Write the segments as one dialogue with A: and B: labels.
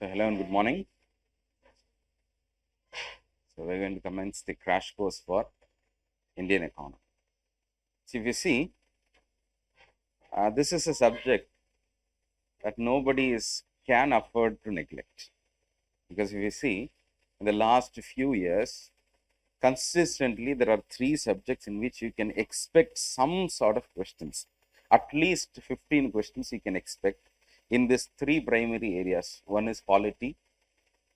A: So hello and good morning. So we're going to commence the crash course for Indian economy. So if you see, this is a subject that can afford to neglect, because if you see, in the last few years, consistently there are three subjects in which you can expect some sort of questions. At least 15 questions you can expect in these three primary areas. One is polity,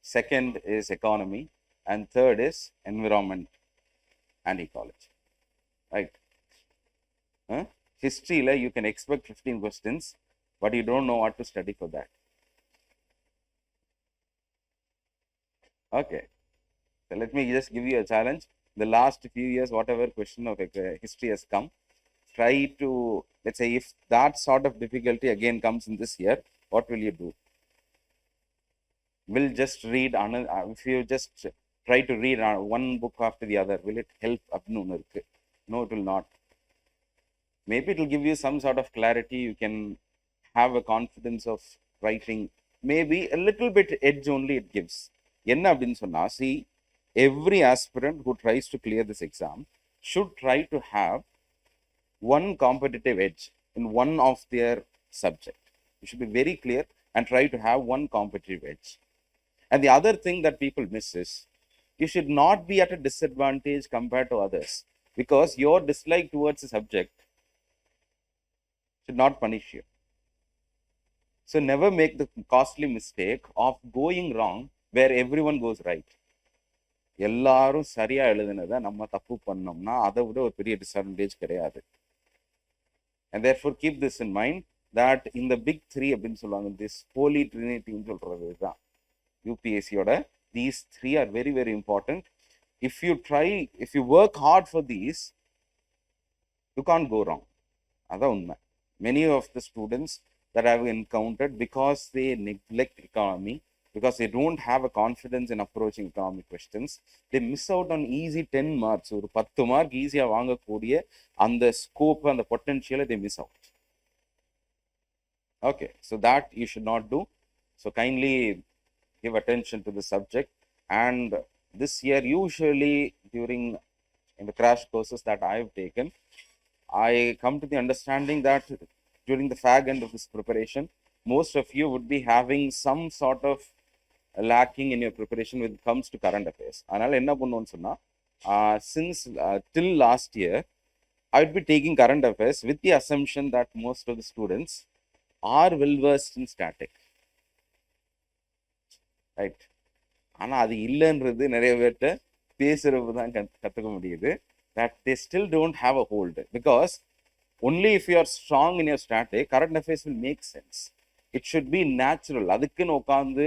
A: second is economy, and third is environment and ecology, right? History, you can expect 15 questions, but you don't know what to study for that. Okay, so let me just give you a challenge. The last few years, whatever question of history has come, try to, let's say, if that sort of difficulty again comes in this year, what will you do? Will just read, if you just try to read one book after the other, will it help? No, it will not. Maybe it will give you some sort of clarity. You can have a confidence of writing. Maybe a little bit edge only it gives. என்ன அப்படின்னு சொன்னா, see, every aspirant who tries to clear this exam should try to have one competitive edge in one of their subject. You should be very clear and try to have one competitive edge. And the other thing that people miss is, you should not be at a disadvantage compared to others, because your dislike towards a subject should not punish you. So never make the costly mistake of going wrong where everyone goes right. எல்லாரும் சரியா எழுதுனதை நம்ம தப்பு பண்ணோம்னா அதை விட ஒரு பெரிய disadvantage கிடையாது. And therefore keep this in mind, that in the big three அப்படின்னு சொல்லுவாங்க, this holy trinity சொல்றது தான் யூபிஎஸ்சியோட. these three are very very important. If you work hard for these, you can't go wrong. அதான் உண்மை. Many of the students that I have encountered, because they neglect economy, because they don't have a confidence in approaching economic questions, they miss out on easy 10 marks. ஒரு 10 mark ஈஸியா வாங்கக்கூடிய அந்த scope, அந்த பொட்டன்ஷியலை they miss out. Okay, so that you should not do. So kindly give attention to the subject. And this year, usually in the crash courses that I have taken, I come to the understanding that during the fag end of this preparation, most of you would be having some sort of lacking in your preparation when it comes to current affairs. அதனால என்ன பண்ணுவோம்னு சொன்னா, since till last year, I would be taking current affairs with the assumption that most of the students are well versed in static, right? ஆனா அது இல்லைன்றது நிறைய பேர்கிட்ட பேசுறது தான் கற்றுக்க முடியுது, that they still don't have a hold, because only if you are strong in your static, current affairs will make sense. It should be natural. அதுக்குன்னு உட்காந்து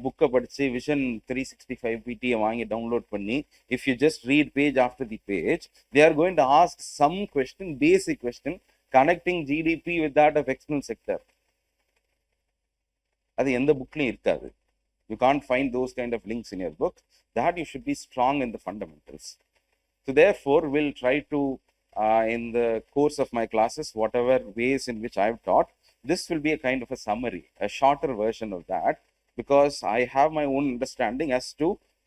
A: புக்கை படித்து விஷன் 365 பிடியை வாங்கி டவுன்லோட் பண்ணி, if you just read page after the page, they are going to ask some question, basic question, connecting GDP with that of external sector. அது எந்த புக்லையும் இருக்காது. You can't find those kind of links in your book. That you should be strong in the fundamentals. So therefore, we'll try to, in the course of my classes, whatever ways in which I've taught, this will be a kind of a summary, a shorter version of that, because I have my own understanding as to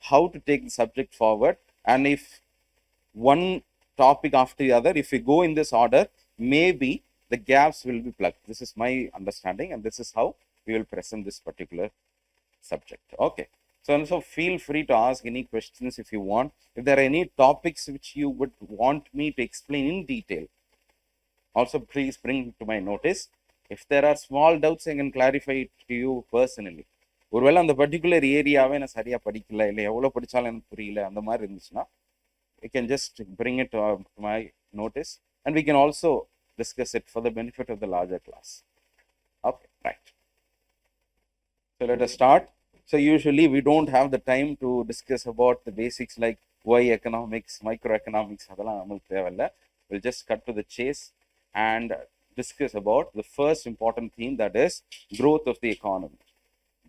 A: how to take the subject forward. And if one topic after the other, if we go in this order, maybe the gaps will be plugged. This is my understanding, and this is how we will present this particular subject. Okay. So feel free to ask any questions if you want. If there are any topics which you would want me to explain in detail, also please bring to my notice. If there are small doubts, I can clarify it to you personally. ஒருவேளை அந்த particular ஏரியாவே நான் சரியா படிக்கல, இல்லை எவ்வளோ படித்தாலும் எனக்கு புரியல, அந்த மாதிரி இருந்துச்சுன்னா, you can just bring it to my notice, and we can also discuss it for the benefit of the larger class. Okay, right. So let us start. So usually we don't have the time to discuss about the basics like why economics, microeconomics. We'll just cut to the chase and discuss about the first important theme, that is growth of the economy,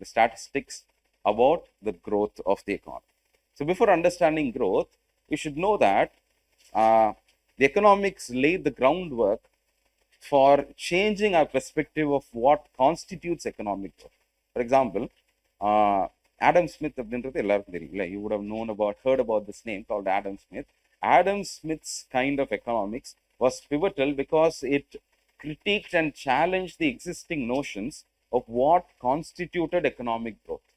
A: the statistics about the growth of the economy. So before understanding growth, you should know that the economics laid the groundwork for changing our perspective of what constitutes economic growth. For example, Adam Smith அப்படின்றது எல்லாருக்கும் தெரியும். You would have heard about this name called Adam Smith. Adam Smith's kind of economics was pivotal because it critiqued and challenged the existing notions of what constituted economic growth.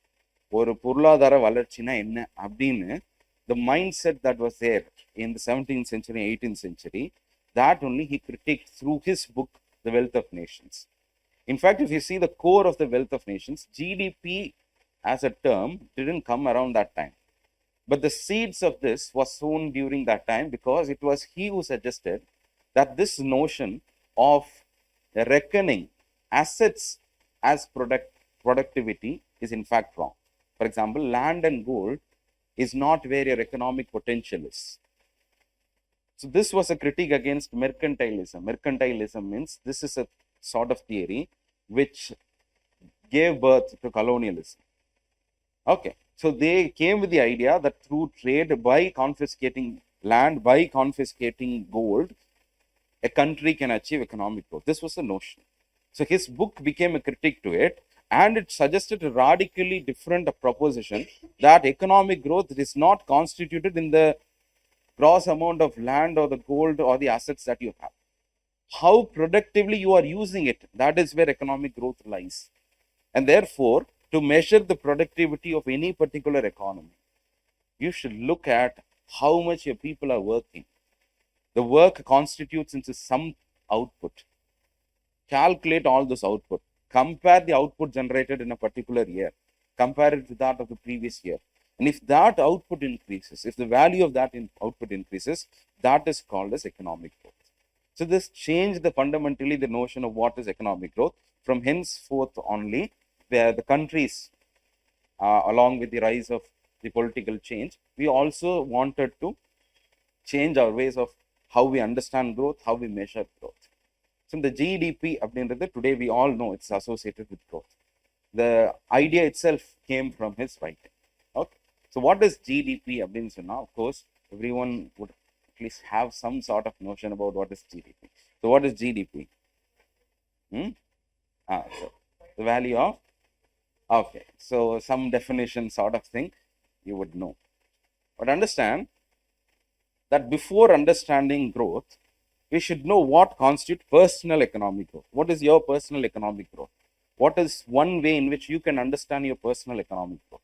A: ஒரு பொருளாதார வளர்ச்சினா என்ன அப்படின்னு the mindset that was there in the 17th century, 18th century, that only he critiqued through his book, The Wealth of Nations. In fact, if you see the core of the Wealth of Nations, GDP as a term didn't come around that time. But the seeds of this was sown during that time because it was he who suggested that this notion of reckoning assets as productivity is in fact wrong. For example, land and gold is not where your economic potential is. So this was a critique against mercantilism. Mercantilism means this is a sort of theory which gave birth to colonialism. Okay, so they came with the idea that through trade, by confiscating land, by confiscating gold, a country can achieve economic growth. This was the notion. So his book became a critique to it, and it suggested a radically different proposition that economic growth is not constituted in the gross amount of land or the gold or the assets that you have. How productively you are using it, that is where economic growth lies. And therefore, to measure the productivity of any particular economy, you should look at how much your people are working. The work constitutes into some output. Calculate all this output. Compare the output generated in a particular year. Compare it with that of the previous year. And if that output increases, if the value of that output increases, that is called as economic growth. So this changed fundamentally the notion of what is economic growth. From henceforth only, where the countries, along with the rise of the political change, we also wanted to change our ways of how we understand growth, how we measure growth. So the GDP, today we all know it's associated with growth. The idea itself came from his writing. Okay. So what is GDP? Now, of course, everyone would at least have some sort of notion about what is GDP. So what is GDP? So the value of, okay, so some definition sort of thing you would know. But understand that before understanding growth, we should know what constitutes personal economic growth. What is your personal economic growth? What is one way in which you can understand your personal economic growth?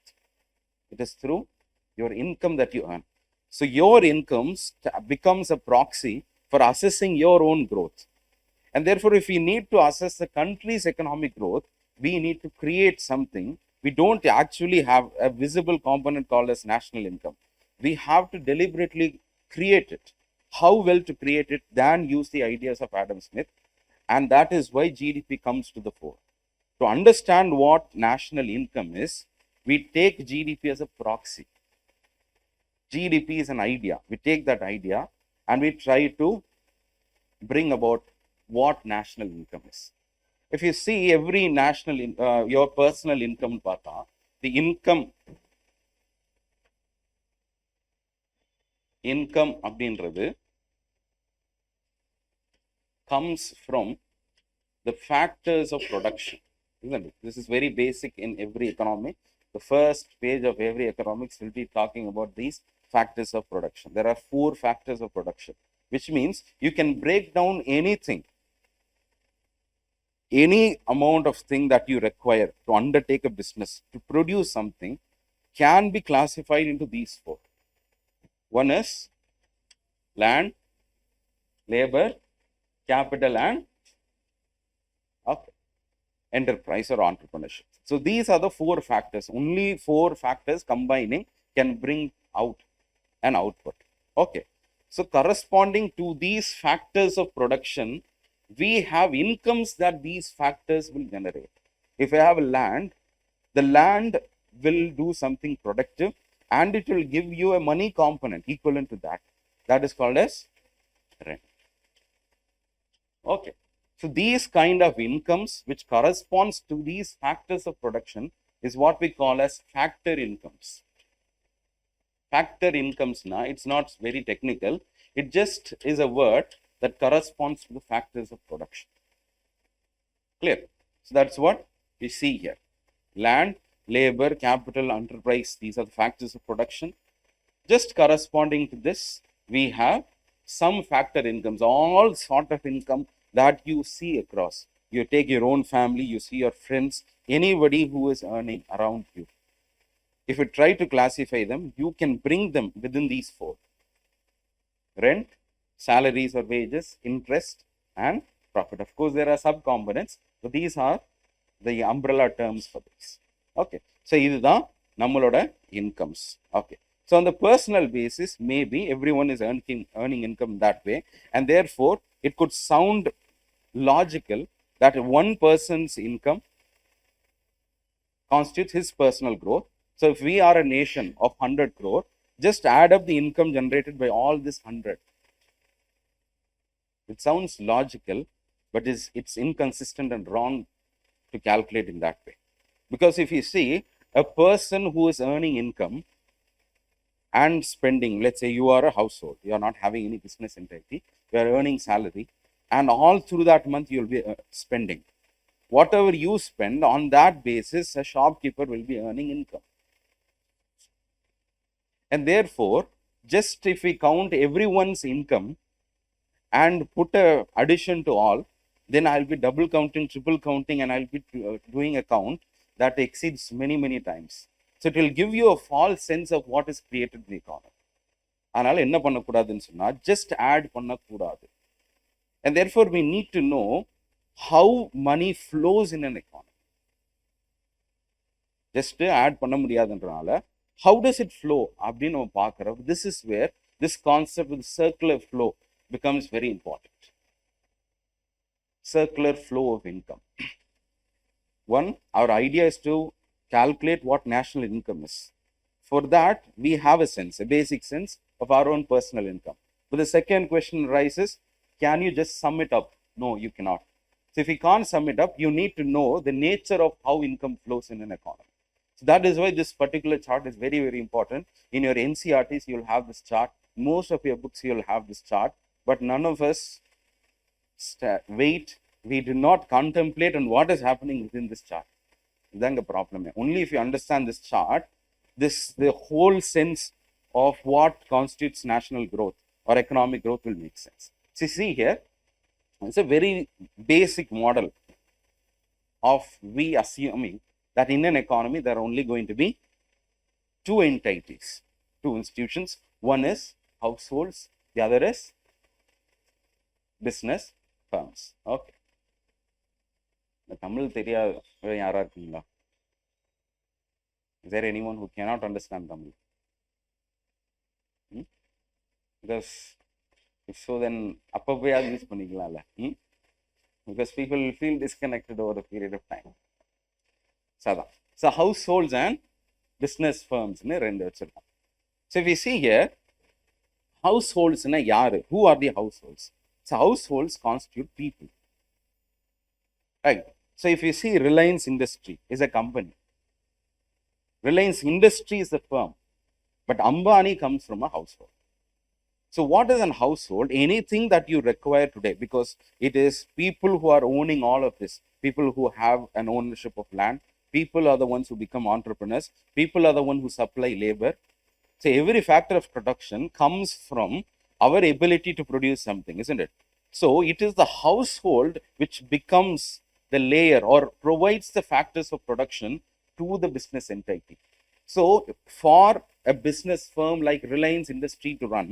A: It is through your income that you earn. So your income becomes a proxy for assessing your own growth. And therefore, if we need to assess the country's economic growth, we need to create something. We don't actually have a visible component called as national income. We have to deliberately create it. How well to create it, than use the ideas of Adam Smith. And that is why GDP comes to the fore. To understand what national income is, we take GDP as a proxy. GDP is an idea. We take that idea and we try to bring about what national income is. If you see every national, your personal income, the income அப்படின்றது comes from the factors of production, isn't it? This is very basic in every economy. The first page of every economics will be talking about these factors of production. There are 4 factors of production, which means you can break down anything, any amount of thing that you require to undertake a business, to produce something, can be classified into these 4. One is land, labor, capital, and enterprise or entrepreneurship. So these are the 4 factors. Only 4 factors combining can bring out an output. Okay. So corresponding to these factors of production, we have incomes that these factors will generate. If I have land, the land will do something productive and it will give you a money component equivalent to that. That is called as rent. Okay. So these kind of incomes which corresponds to these factors of production is what we call as factor incomes. Factor incomes, now it's not very technical. It just is a word that corresponds to the factors of production. Clear? So that's what we see here. Land, labor, capital, enterprise. These are the factors of production. Just corresponding to this, we have some factor incomes, all sort of income that you see across. You take your own family, you see your friends, anybody who is earning around you. If you try to classify them, you can bring them within these four: rent, salaries or wages, interest, and profit. Of course, there are sub-components, but these are the umbrella terms for this. Okay. So, this is the incomes. Okay. So, on the personal basis, maybe everyone is earning income that way, and therefore, it could sound logical that one person's income constitutes his personal growth. So, if we are a nation of 100 crore, just add up the income generated by all this 100. It sounds logical, but it's inconsistent and wrong to calculate in that way. Because if you see a person who is earning income and spending, let's say you are a household, you are not having any business entity, you are earning salary, and all through that month you will be spending. Whatever you spend, on that basis, a shopkeeper will be earning income. And therefore, just if we count everyone's income and put a addition to all, then I'll be double counting, triple counting, and I'll be doing a count that exceeds many, many times. So, it will give you a false sense of what is created in the economy. அதனால என்ன பண்ணக்கூடாதுன்னு சொன்னா, just add பண்ணக்கூடாது. And therefore, we need to know how money flows in an economy. Just add பண்ண முடியாதுன்றனால, how does it flow? அப்படின்னு நம்ம பார்க்கிறோம். This is where this concept of circular flow becomes very important. Circular flow of income. One, our idea is to calculate what national income is. For that, we have a sense, a basic sense of our own personal income. But the second question arises, can you just sum it up? No, you cannot. So if you can't sum it up, you need to know the nature of how income flows in an economy. So that is why this particular chart is very, very important. In your NCRTs, you'll have this chart. Most of your books, you'll have this chart. But none of us wait. We do not contemplate on what is happening within this chart. That's the problem. Only if you understand this chart, the whole sense of what constitutes national growth or economic growth will make sense. See here, it's a very basic model of we assuming that in an economy, there are only going to be two entities, two institutions. One is households, the other is business firms. Okay. Tamil தெரியாத யாரா இருக்கீங்களா? Is there anyone who cannot understand Tamil? Because if so, then அப்பப்பயாவது use பண்ணிக்கலாம்ல. Because people will feel disconnected over a period of time. So households and business firms னு ரெண்டு வச்சிருக்கோம். So if you see here, households னா யாரு? Who are the households? So households constitute people. Right. So if you see Reliance Industry is a company. Reliance Industry is a firm. But Ambani comes from a household. So what is a household? Anything that you require today, because it is people who are owning all of this. People who have an ownership of land. People are the ones who become entrepreneurs. People are the ones who supply labor. So every factor of production comes from our ability to produce something, isn't it? So it is the household which becomes the layer or provides the factors of production to the business entity. So for a business firm like Reliance Industry to run,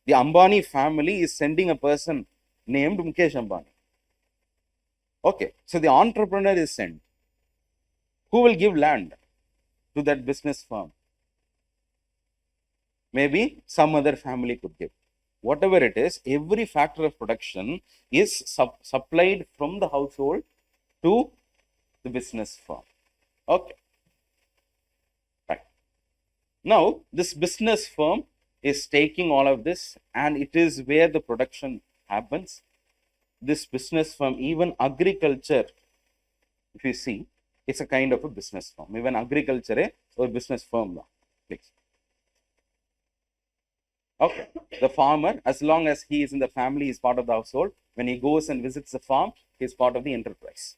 A: the Ambani family is sending a person named Mukesh Ambani. Okay, so the entrepreneur is sent. Who will give land to that business firm? Maybe some other family could give. Whatever it is, every factor of production is supplied from the household to the business firm. Okay. Right. Now, this business firm is taking all of this, and it is where the production happens. This business firm, even agriculture, if you see, it's a kind of a business firm. Even agriculture is a business firm. Please. Okay, the farmer, as long as he is in the family, is part of the household. When he goes and visits the farm, he is part of the enterprise.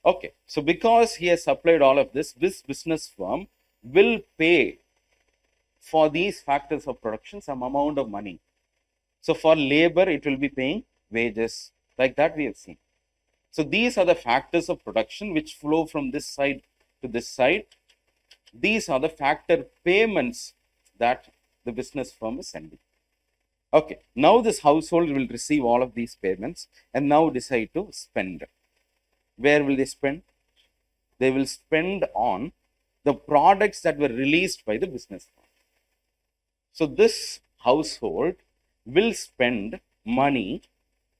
A: Okay, so because he has supplied all of this business firm will pay for these factors of production some amount of money. So for labor, it will be paying wages, like that we have seen. So these are the factors of production which flow from this side to this side. These are the factor payments that the business firm is sending. Okay, now this household will receive all of these payments and now decide to spend. Where will they spend? They will spend on the products that were released by the business firm. So this household will spend money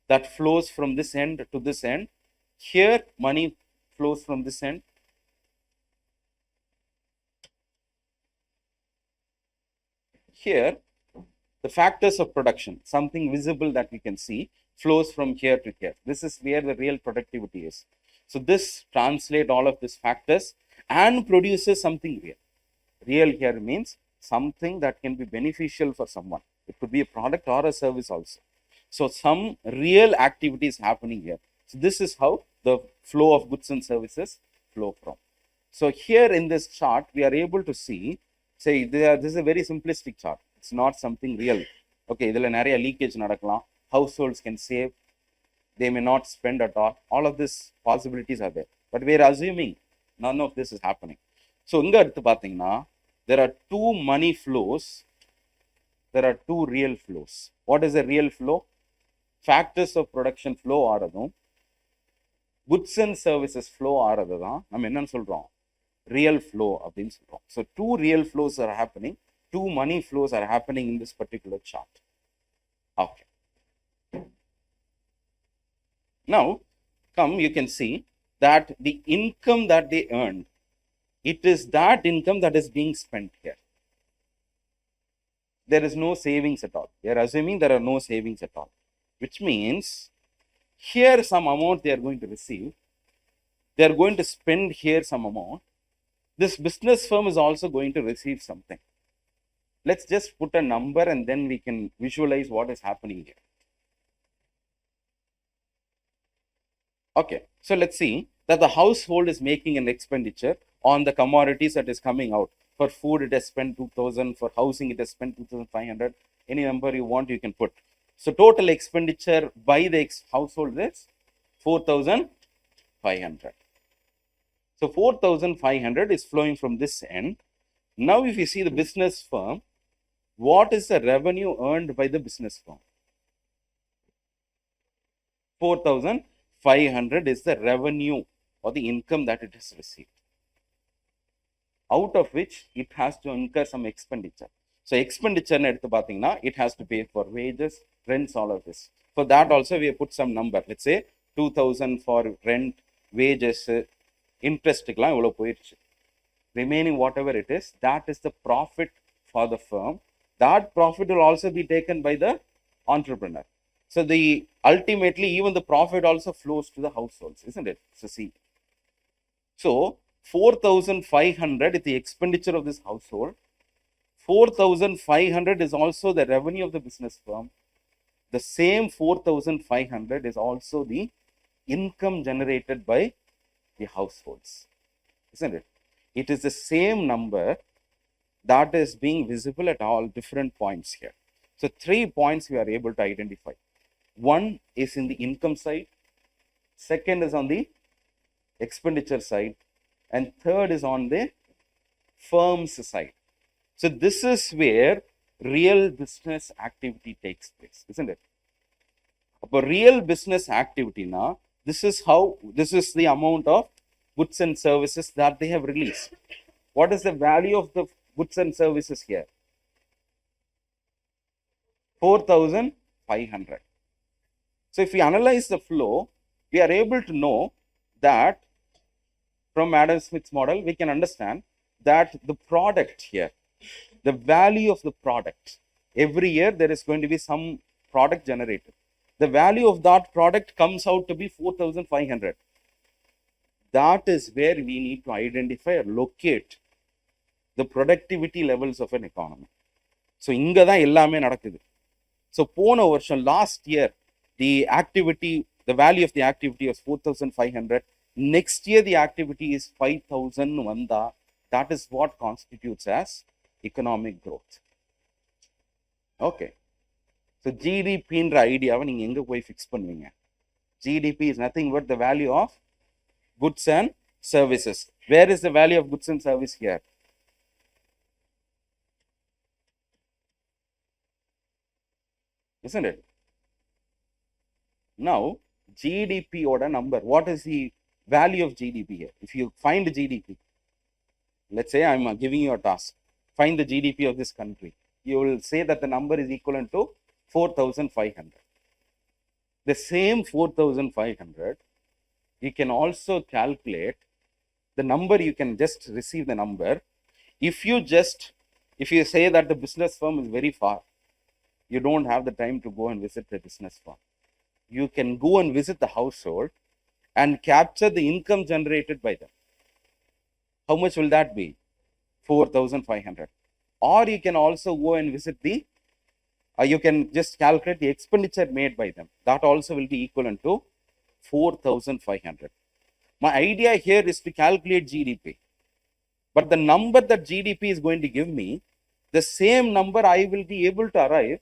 A: that flows from this end to this end. Here, money flows from this end. Here, the factors of production, something visible that we can see, flows from here to here. This is where the real productivity is. So this translates all of these factors and produces something real. Real here means something that can be beneficial for someone. It could be a product or a service also. So some real activity is happening here. So this is how the flow of goods and services flow from. So here in this chart, we are able to see, say, this is a very simplistic chart. It's not something real. Okay, there is leakage nadakalam. Households can save. They may not spend at all. All of these possibilities are there. But we are assuming none of this is happening. So inga eduthu pathina, there are two money flows. There are two real flows. What is a real flow? Factors of production flow ஆறதும் goods and services flow ஆறது தான் நம்ம என்னன்னு சொல்றோம், real flow அப்படின்னு சொல்றோம். So two real flows are happening, two money flows are happening in this particular chart. Okay. Now come, you can see that the income that they earned, it is that income that is being spent here. There is no savings at all. We are assuming there are no savings at all, which means here some amount they are going to receive. They are going to spend here some amount. This business firm is also going to receive something. Let's just put a number and then we can visualize what is happening here. Okay, so let's see that the household is making an expenditure on the commodities that is coming out. For food, it has spent 2,000. For housing, it has spent 2,500. Any number you want, you can put. So total expenditure by the household is 4,500. So 4,500 is flowing from this end. Now, if you see the business firm, what is the revenue earned by the business firm? 4,500 is the revenue or the income that it has received, out of which it has to incur some expenditure. So expenditure, it has to pay for wages, rents, all of this. For that also, we have put some number. Let's say 2,000 for rent, wages, interest. Remaining whatever it is, that is the profit for the firm. That profit will also be taken by the entrepreneur. So the ultimately, even the profit also flows to the households, isn't it? So see. So 4,500 is the expenditure of this household. 4,500 is also the revenue of the business firm. The same 4,500 is also the income generated by the households, isn't it? It is the same number that is being visible at all different points here. So 3 points we are able to identify. One is in the income side, second is on the expenditure side, and third is on the firm's side. So this is where real business activity takes place, isn't it? For real business activity now, this is the amount of goods and services that they have released. What is the value of the goods and services here? 4,500. So if we analyze the flow, we are able to know that from Adam Smith's model, we can understand that the product here, the value of the product, every year there is going to be some product generated. The value of that product comes out to be 4,500. That is where we need to identify or locate the productivity levels of an economy. So inga da ellame nadakudhu. So pona varsham, last year, the value of the activity was 4,500. Next year, the activity is 5,000 vanda. That is what constitutes as economic growth. Okay. So GDP என்ற ஐடியாவை நீங்க எங்க போய் fix பண்ணுவீங்க? GDP is nothing but the value of goods and services. Where is the value of goods and service here? Isn't it? Now, GDP order number. What is the value of GDP here? If you find the GDP, let's say I'm giving you a task. Find the GDP of this country. You will say that the number is equivalent to 4,500. The same 4,500, you can also calculate the number. You can just receive the number. If you say that the business firm is very far, you don't have the time to go and visit the business firm. You can go and visit the household and capture the income generated by them. How much will that be? 4,500. Or you can also go and visit you can just calculate the expenditure made by them. That also will be equivalent to 4,500. My idea here is to calculate GDP. But the number that GDP is going to give me, the same number I will be able to arrive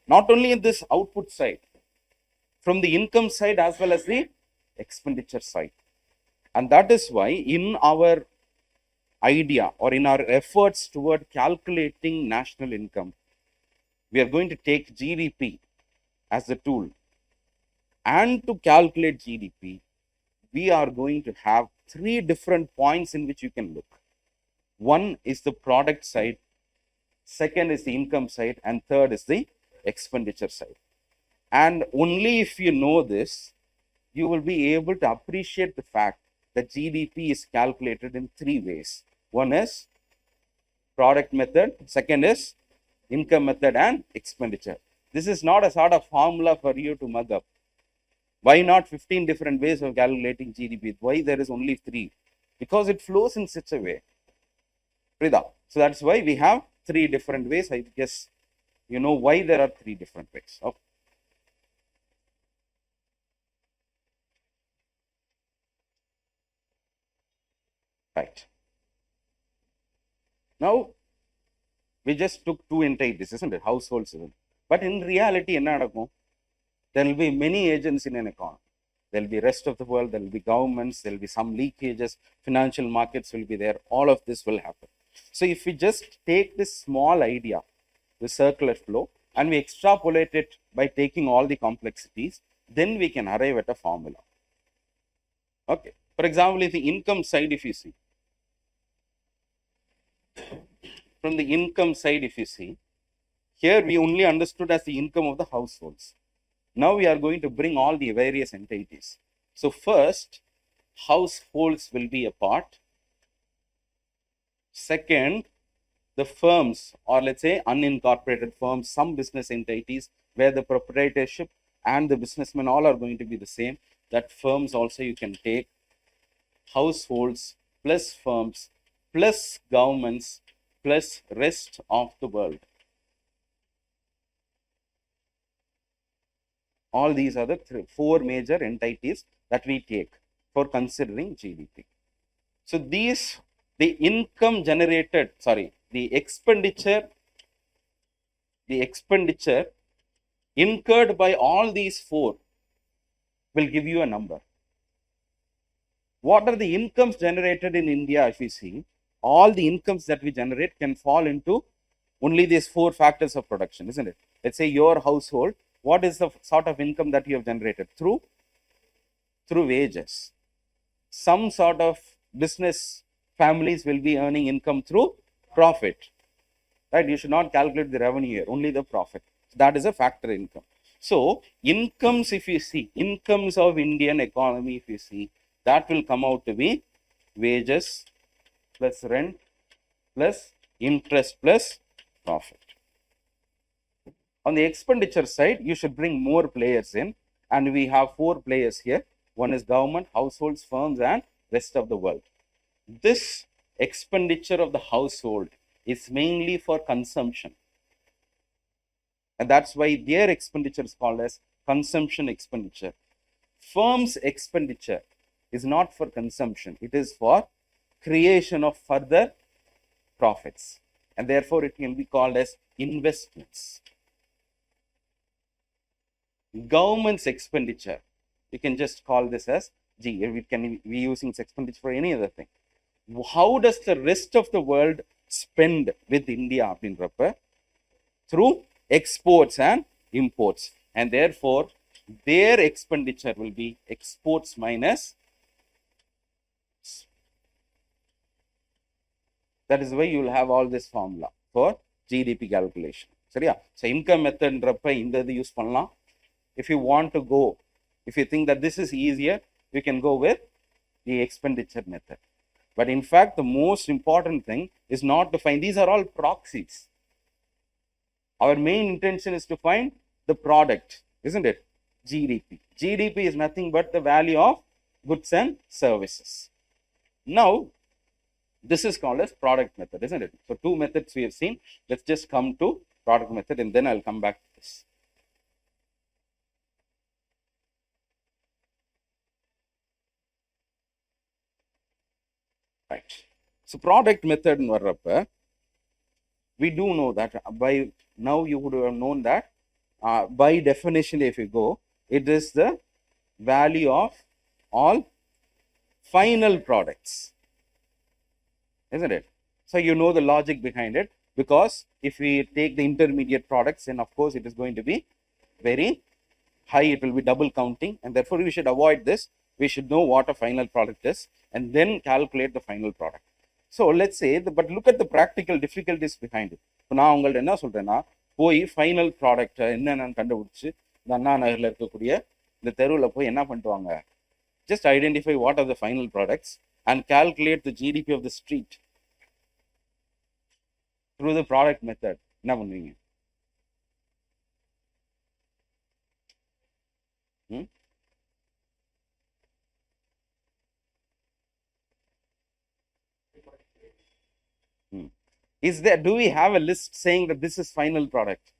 A: not only in this output side, from the income side as well as the expenditure side. And that is why in our idea or in our efforts toward calculating national income, we are going to take GDP as the tool. And to calculate GDP, we are going to have 3 different points in which you can look. One is the product side, second is the income side, and third is the expenditure side. And only if you know this, you will be able to appreciate the fact that GDP is calculated in 3 ways. One is product method, second is income method, and expenditure. This is not a sort of formula for you to mug up. Why not 15 different ways of calculating GDP? Why there is only 3? Because it flows in such a way. Prida. So that's why we have 3 different ways. I guess you know why there are 3 different ways. Okay. Right. Now, we just took 2 entities, isn't it? Households. But in reality, there will be many agents in an economy. There will be rest of the world, there will be governments, there will be some leakages, financial markets will be there. All of this will happen. So if we just take this small idea, the circular flow, and we extrapolate it by taking all the complexities, then we can arrive at a formula. Okay. For example, if the income side, if you see, from the income side, if you see, here we only understood as the income of the households. Now we are going to bring all the various entities. So first, households will be a part. Second, the firms, or let's say unincorporated firms, some business entities where the proprietorship and the businessmen all are going to be the same. That firms also you can take. Households plus firms plus governments plus rest of the world. All these are the 4 major entities that we take for considering GDP. So these, the income generated, the expenditure incurred by all these 4 will give you a number. What are the incomes generated in India? If you see, all the incomes that we generate can fall into only these 4 factors of production, isn't it? Let's say your household, what is the sort of income that you have generated? Through wages. Some sort of business families will be earning income through profit, right? You should not calculate the revenue here, only the profit. That is a factor income. So incomes, if you see, incomes of Indian economy, if you see, that will come out to be wages plus rent plus interest plus profit. On the expenditure side, you should bring more players in, and we have 4 players here. One is government, households, firms, and rest of the world. This expenditure of the household is mainly for consumption, and that's why their expenditure is called as consumption expenditure. Firms expenditure is not for consumption. It is for creation of further profits. And therefore, it can be called as investments. Government's expenditure, you can just call this as G. We can be using expenditure for any other thing. How does the rest of the world spend with India? Through exports and imports. And therefore, their expenditure will be exports minus. That is why you will have all this formula for GDP calculation. So, income method in the use pannalam. If you want to go, if you think that this is easier, you can go with the expenditure method. But in fact, the most important thing is not to find, these are all proxies. Our main intention is to find the product, isn't it? GDP. GDP is nothing but the value of goods and services. Now, this is called as product method, isn't it? So, two methods we have seen. Let's just come to product method and then I'll come back to this. Right. So, product method we do know that by now you would have known that by definition, if you go, it is the value of all final products, isn't it? So, you know the logic behind it, because if we take the intermediate products, then of course it is going to be very high, it will be double counting, and therefore we should avoid this. We should know what a final product is and then calculate the final product. So, let's say, but look at the practical difficulties behind it. So, now ungalta enna solrena poi final product enna nan kandupidichu the Anna Nagarla irukkudiya the theruvula poi enna pannuvaanga, just identify what are the final products and calculate the GDP of the street through the product method. Enna பண்ணுவீங்க? Is there, do we have a list saying that this is final product?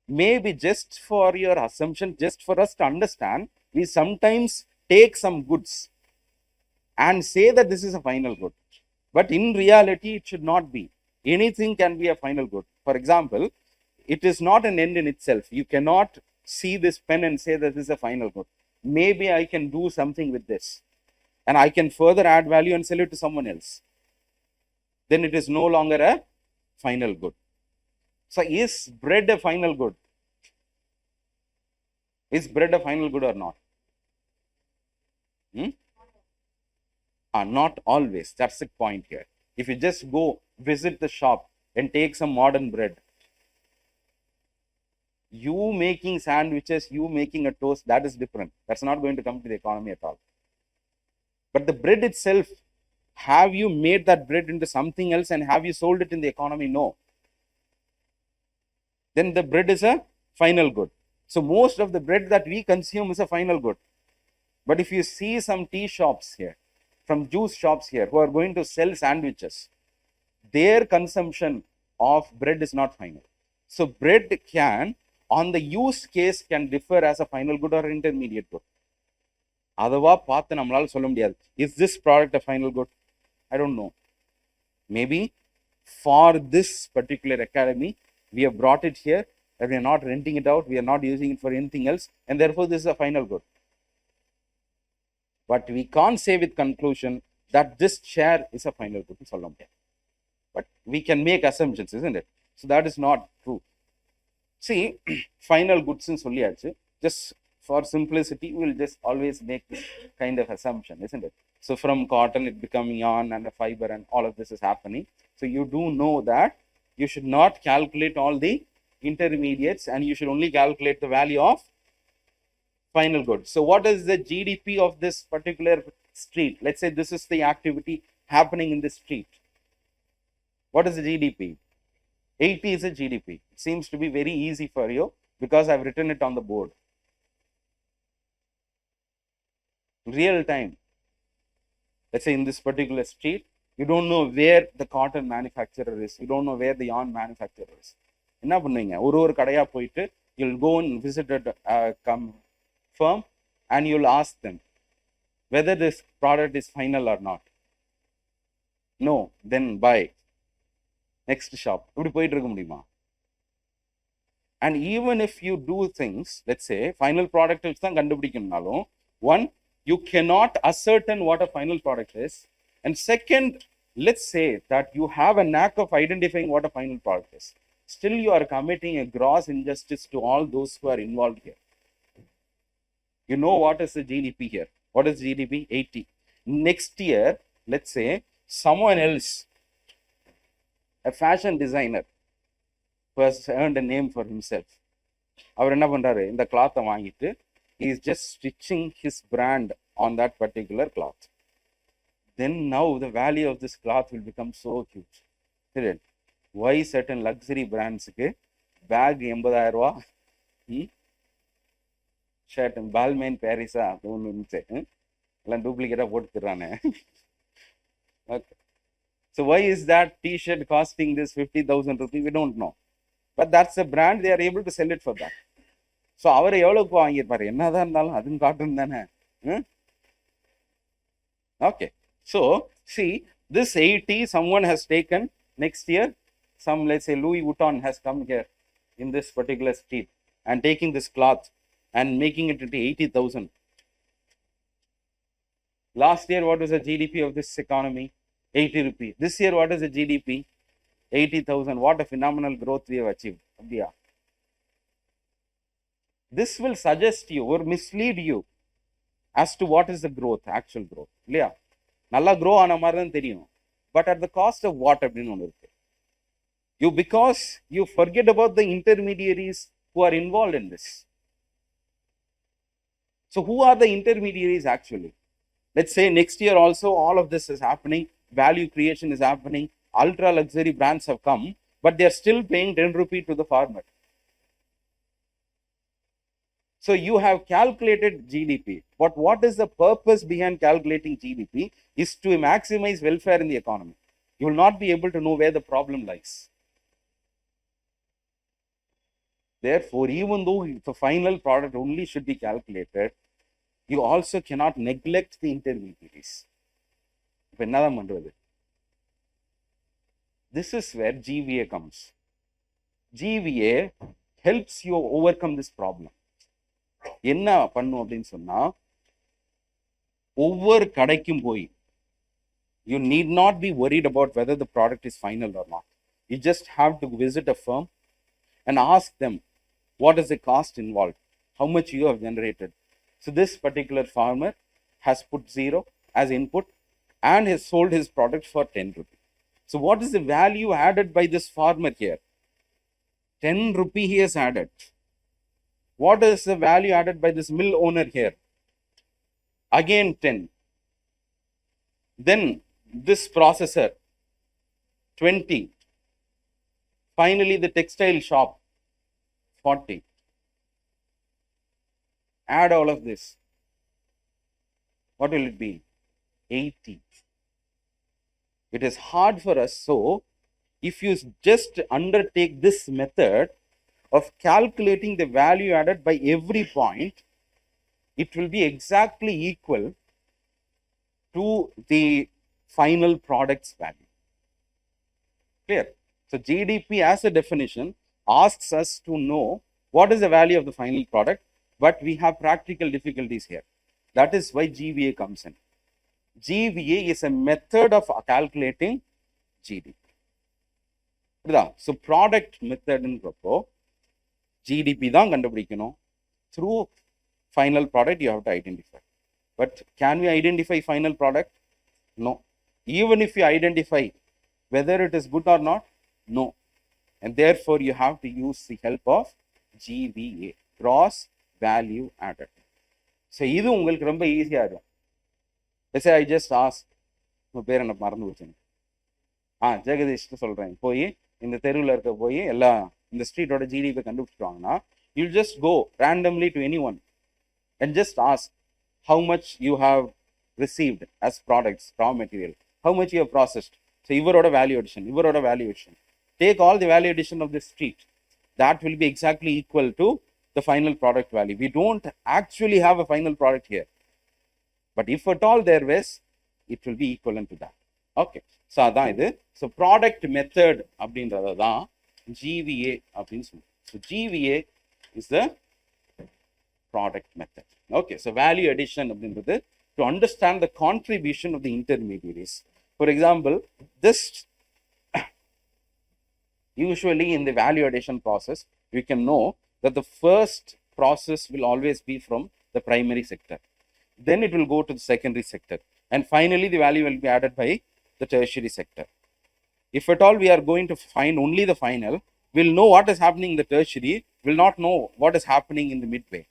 A: Maybe just for your assumption, just for us to understand, we sometimes take some goods and say that this is a final good. But in reality, it should not be. Anything can be a final good. For example, it is not an end in itself. You cannot see this pen and say that this is a final good. Maybe I can do something with this and I can further add value and sell it to someone else. Then it is no longer a final good. So, is bread a final good? Is bread a final good or not? Not always. That's the point here. If you just go visit the shop and take some modern bread, you making sandwiches, you making a toast, that is different. That's not going to come to the economy at all. But the bread itself, have you made that bread into something else and have you sold it in the economy? No. Then the bread is a final good. So, most of the bread that we consume is a final good. But if you see some tea shops here, from juice shops here, who are going to sell sandwiches, their consumption of bread is not final. So, bread can, on the use case, can differ as a final good or intermediate good. Is this product a final good? I don't know. Maybe for this particular academy, we have brought it here and we are not renting it out, we are not using it for anything else, and therefore this is a final good. But we can't say with conclusion that this chair is a final good. But we can make assumptions, isn't it? So that is not true. See, final goods in solliyachu, just for simplicity, we will just always make this kind of assumption, isn't it? So, from cotton, it becoming yarn and a fiber and all of this is happening. So, you do know that you should not calculate all the intermediates and you should only calculate the value of final goods. So, what is the GDP of this particular street? Let's say this is the activity happening in this street. What is the GDP? 80 is a GDP. It seems to be very easy for you because I've written it on the board. Real time. Let's say in this particular street, you don't know where the cotton manufacturer is. You don't know where the yarn manufacturer is. Enna பண்ணுவீங்க? ஒரு கடையா போயிட்டு, you'll go and visit a firm and you'll ask them, whether this product is final or not. No, then buy. Next shop. And even if you do things, let's say final product is one, you cannot ascertain what a final product is. And second, let's say that you have a knack of identifying what a final product is. Still, you are committing a gross injustice to all those who are involved here. You know what is the GDP here? What is GDP? 80. Next year, let's say someone else, a fashion designer who has earned a name for himself, அவர் என்ன பண்றாரு, இந்த கிளாத்தை வாங்கிட்டு he is just stitching his brand on that particular cloth. Then now the value of this cloth will become so huge. Why certain luxury brands bag 80,000 ரூபா, shirt Balmain Parisa ஒன்று இருந்துச்சு, எல்லாம் டூப்ளிகேட்டாக போட்டு தர்றானே. Okay. So why is that t-shirt costing this 50,000 rupees? We don't know. But that's a brand, they are able to sell it for that. So அவர் எவ்வளோக்கு வாங்கியிருப்பாரு, என்னதான் இருந்தாலும் அதுவும் காட்டும் தானே. Okay. So see, this 80 someone has taken. Next year, some, let's say Louis Vuitton has come here in this particular street and taking this cloth and making it into 80,000. Last year, what was the GDP of this economy? 80 rupees. This year, what is the GDP? 80,000. What a phenomenal growth we have achieved. Yeah. This will suggest you or mislead you as to what is the growth, actual growth. Yeah. Nalla grow ஆன மாதிரி தான் தெரியும். But at the cost of what அப்படின்னு ஒன்று இருக்கு. Because you forget about the intermediaries who are involved in this. So who are the intermediaries actually? Let's say next year also all of this is happening. Value creation is happening. Ultra luxury brands have come, but they are still paying 10 rupees to the farmer. So you have calculated GDP, but what is the purpose behind calculating GDP is to maximize welfare in the economy. You will not be able to know where the problem lies. Therefore, even though the final product only should be calculated, you also cannot neglect the intermediaries. This is where GVA comes. GVA helps you overcome this problem. என்ன பண்ணும் அப்படின்னு சொன்னா, ஒவ்வொரு கடைக்கும் போய் you need not be worried about whether the product is final or not. You just have to visit a firm and ask them what is the cost involved, how much you have generated. So this particular farmer has put 0 as input and has sold his product for 10 rupees. So what is the value added by this farmer here? 10 rupees he has added. What is the value added by this mill owner here? Again 10. Then this processor 20. Finally the textile shop 40. Add all of this. What will it be? 80. It is hard for us. So if you just undertake this method of calculating the value added by every point, it will be exactly equal to the final product's value. Clear? So GDP as a definition asks us to know what is the value of the final product, but we have practical difficulties here. That is why GVA comes in. GVA is a method of calculating GDP. So product method in propo GDP தான் கண்டுபிடிக்கணும். Through final product you have to identify. But can we identify final product? No. Even if you identify whether it is good or not, no. And therefore you have to use the help of GVA, gross value added. So இது உங்களுக்கு ரொம்ப ஈஸியா இருக்கும். Let's say I just ask, உங்கள் பேர் என்ன மறந்து வச்சுங்க, ஜெகதீஷ்னு சொல்கிறேன், போய் இந்த தெருவில் இருக்க போய் எல்லாம் இந்த ஸ்ட்ரீட்டோட ஜிடிபி கண்டுபிடிச்சிருவாங்கன்னா, you just go randomly to any one and just ask how much you have received as products, raw material, how much you have processed. So இவரோட value addition, இவரோட value addition. Take all the value addition of this street. That will be exactly equal to the final product value. We don't actually have a final product here. But if at all there was, it will be equivalent to that. Okay. So அதான் இது. So product method அப்படின்றது தான் GVA அப்படின்னு சொல்லுவோம். So GVA is the product method. Okay. So value addition அப்படின்றது to understand the contribution of the intermediaries. For example, this usually in the value addition process, you can know that the first process will always be from the primary sector. Then it will go to the secondary sector. And finally, the value will be added by the tertiary sector. If at all we are going to find only the final, we'll know what is happening in the tertiary, will not know what is happening in the midway.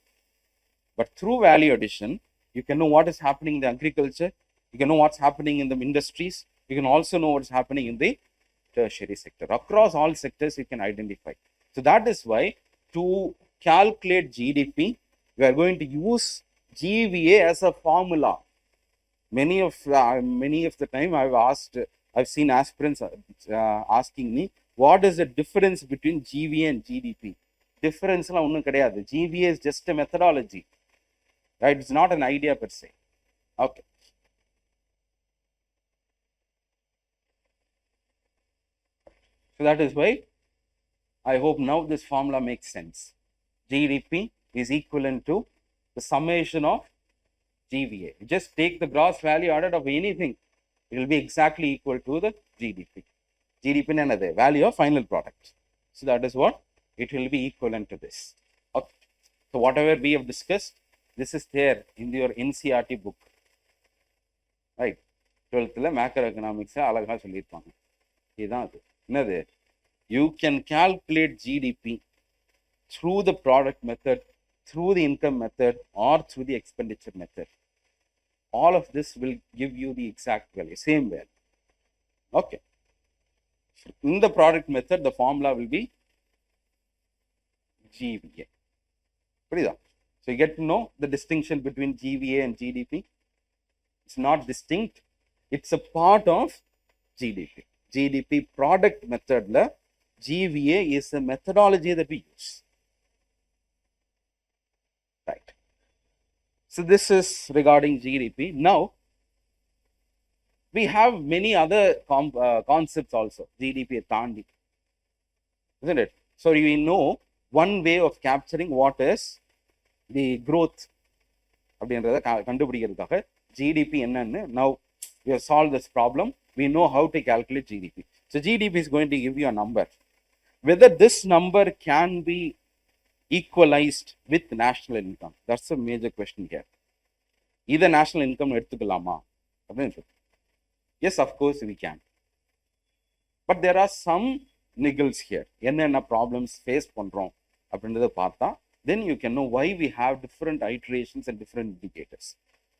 A: But through value addition, you can know what is happening in the agriculture, you can know what's happening in the industries, you can also know what's happening in the tertiary sector. Across all sectors, you can identify. So that is why to calculate GDP, we are going to use GVA as a formula. Many of the time I've seen aspirants asking me, what is the difference between GVA and GDP? Difference la onnum kediyadhu. GVA is just a methodology, right? It's not an idea per se. Okay. So that is why I hope now this formula makes sense. GDP is equivalent to the summation of GVA. You just take the gross value added of anything, it will be exactly equal to the GDP. GDP is another value of final product. So that is what it will be equivalent to this. Okay. So whatever we have discussed, this is there in your NCERT book, right? 12th macroeconomics alaga sollirpaanga. Idhaan adu. Enadhu? You can calculate GDP through the product method, through the income method, or through the expenditure method. All of this will give you the exact value, same value. Okay. In the product method, the formula will be GVA. So you get to know the distinction between GVA and GDP. It's not distinct. It's a part of GDP. GDP product method la GVA is a methodology that we use. Right. So this is regarding GDP. Now, we have many other concepts also. GDP Tandi, isn't it? So we know one way of capturing what is the growth. GDP என்னன்னு. Now we have solved this problem. We know how to calculate GDP. So GDP is going to give you a number. Whether this number can be equalized with national income, that's a major question here. Either national income எடுத்துக்கலாமா? Yes, of course we can. But there are some niggles here. என்னென்ன problems face பண்றோம் அப்படின்றத பார்த்தா, then you can know why we have different iterations and different indicators.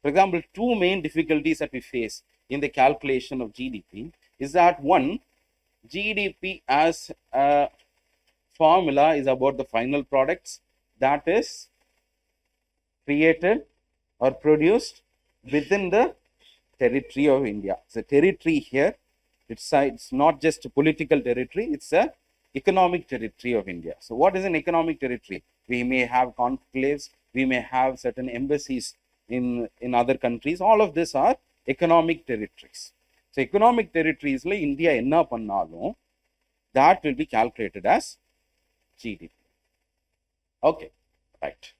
A: For example, two main difficulties that we face in the calculation of GDP is that one, GDP as a formula is about the final products that is created or produced within the territory of India. So territory here, it's not just a political territory, it's a economic territory of India. So what is an economic territory? We may have conclaves, we may have certain embassies in other countries. All of these are economic territories. So economic territories like India enna pannalum, that will be calculated as GDP. Okay, right.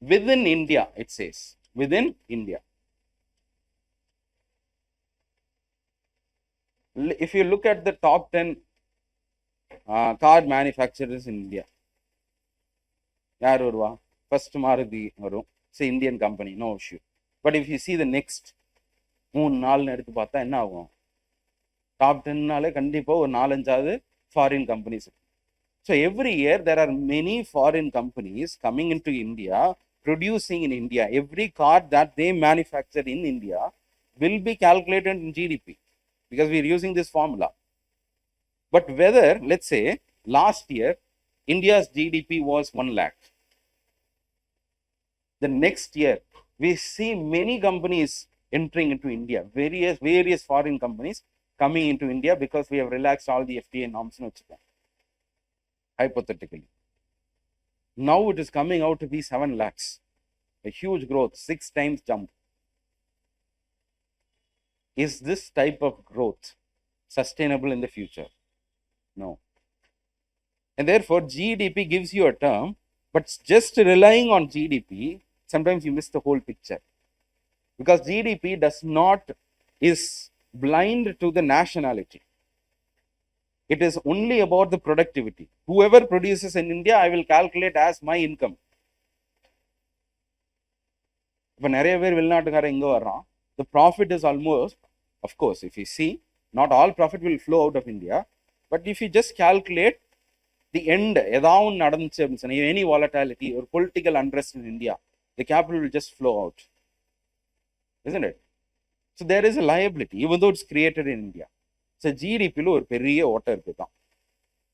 A: Within India, it says, within India. If you look at the top 10 car manufacturers in India, yaar varuva? First Maruti varum. It's an Indian company, no issue. But if you see the next 3-4 எடுத்து பார்த்தா என்ன ஆகும்? Top 10 கண்டிப்பா ஒரு 4-5 foreign companies. So every year there are many foreign companies coming into India, producing in India. Every car that they manufacture in India will be calculated in GDP because we are using this formula. But whether, let's say, last year India's GDP was 1 lakh. The next year we see many companies entering into India, various foreign companies coming into India because we have relaxed all the FTA norms. Hypothetically, now it is coming out to be 7 lakhs. a huge growth, 6 times jump. Is this type of growth sustainable in the future? No. And therefore, GDP gives you a term, but just relying on GDP, sometimes you miss the whole picture. Because GDP is blind to the nationality. It is only about the productivity. Whoever produces in India, I will calculate as my income. The profit is almost, of course, if you see, not all profit will flow out of India, but if you just calculate the end, any volatility or political unrest in India, the capital will just flow out, isn't it? So there is a liability, even though it's created in India. So GDP lo or periya water.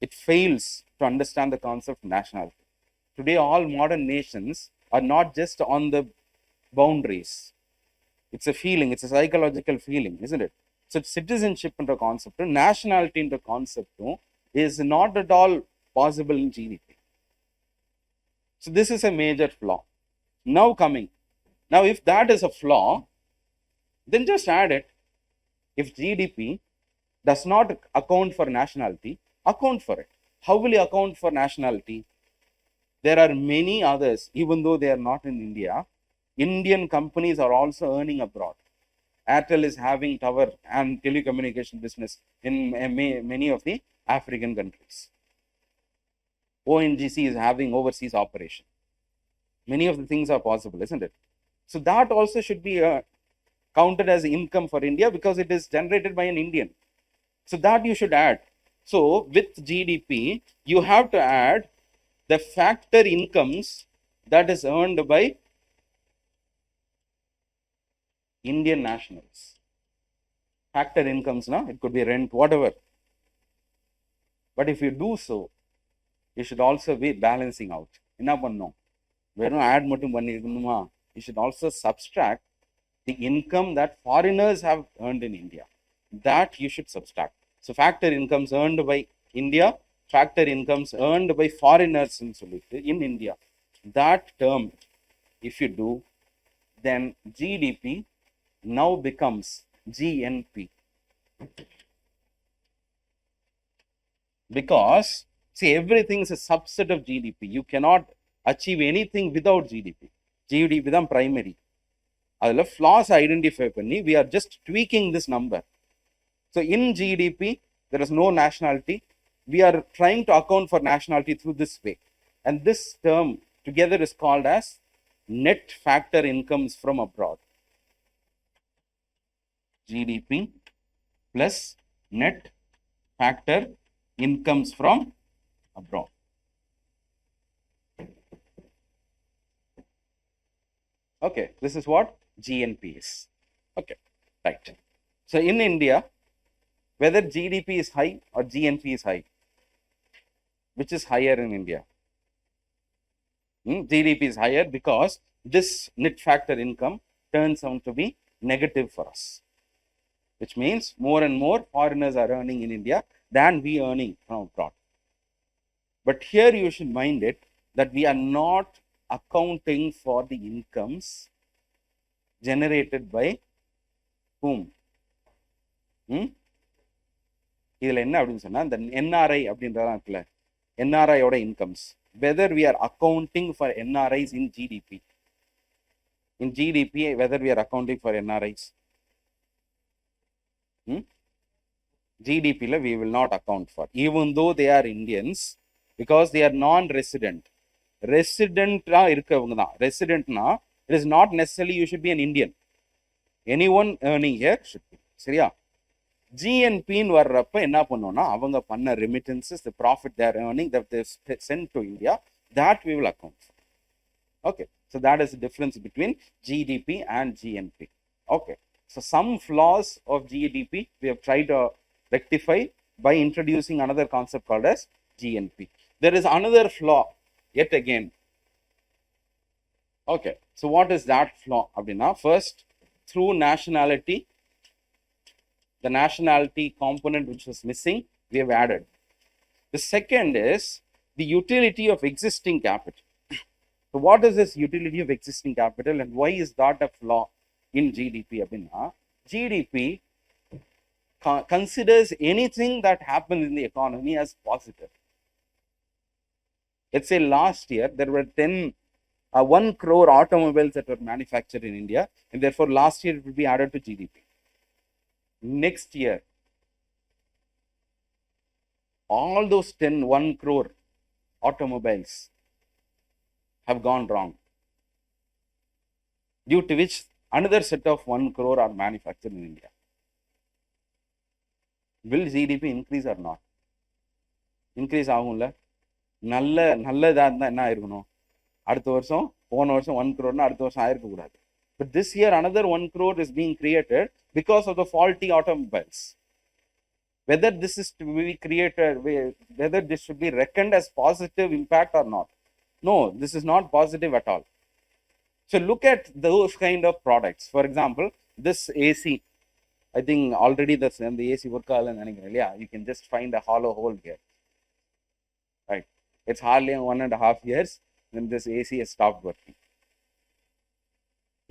A: It fails to understand the concept of nationality. Today, all modern nations are not just on the boundaries. It's a feeling, it's a psychological feeling, isn't it? So citizenship into concept, nationality into concept is not at all possible in GDP. So this is a major flaw. Now if that is a flaw, then just add it. If GDP does not account for nationality, account for it. How will you account for nationality? There are many others, even though they are not in India. Indian companies are also earning abroad. Airtel is having tower and telecommunication business in many of the African countries. ONGC is having overseas operation. Many of the things are possible, isn't it? So that also should be counted as income for India because it is generated by an Indian. So that you should add. So with GDP, you have to add the factor incomes that is earned by Indian nationals. Factor incomes, it could be rent, whatever. But if you do so, you should also be balancing out. You should also subtract the income that foreigners have earned in India. That you should subtract. So factor incomes earned by India, factor incomes earned by foreigners in India. That term, if you do, then GDP now becomes GNP. Because, see, everything is a subset of GDP. You cannot achieve anything without GDP. GDP is primary. Adula flaws identify panni, we are just tweaking this number. So in GDP, there is no nationality. We are trying to account for nationality through this way. And this term together is called as net factor incomes from abroad. GDP plus net factor incomes from abroad. Okay, this is what GNP is. Okay, right. So in India, whether GDP is high or GNP is high, which is higher in India? GDP is higher because this net factor income turns out to be negative for us, which means more and more foreigners are earning in India than we earning from abroad. But here you should mind it that we are not accounting for the incomes generated by whom? இதில் என்ன அப்படின்னு சொன்னால் இந்த NRI அப்படின்றதான் இருக்குல்ல, NRIயோட incomes, whether we are accounting for NRIs in GDP. In GDP, whether we are accounting for NRIs. GDP we will not account for, even though they are Indians, because they are non-resident. Resident na, it is not necessarily you should be an Indian. Anyone earning here should be. சரியா? GNP வர்றப்ப என்ன பண்ணோம்னா அவங்க பண்ண remittances, the profit they are earning that they sent to India, that we will account for. Okay, so that is the difference between GDP and GNP. Okay, so some flaws of GDP we have tried to rectify by introducing another concept called as GNP. There is another flaw yet again. Okay, so what is that flaw? First, through nationality, the nationality component which was missing, we have added. The second is the utility of existing capital. So what is this utility of existing capital and why is that a flaw in GDP? GDP considers anything that happens in the economy as positive. Let's say last year there were 1 crore automobiles that were manufactured in India, and therefore last year it will be added to GDP. Next year, all those 1 crore automobiles have gone wrong, due to which another set of 1 crore are manufactured in India. Will GDP increase or not? Increase ஆகும்ல. நல்லதா இருந்தா என்ன ஆயிருக்கணும்? அடுத்த வருஷம் போன வருஷம் 1 crore அடுத்த வருஷம் ஆயிருக்க கூடாது. But this year another 1 crore is being created because of the faulty automobiles. Whether this is to be created, whether this should be reckoned as positive impact or not. No, this is not positive at all. So look at those kind of products. For example, this AC. I think already the AC work, you can just find a hollow hole here. Right. It's hardly 1.5 years when this AC has stopped working.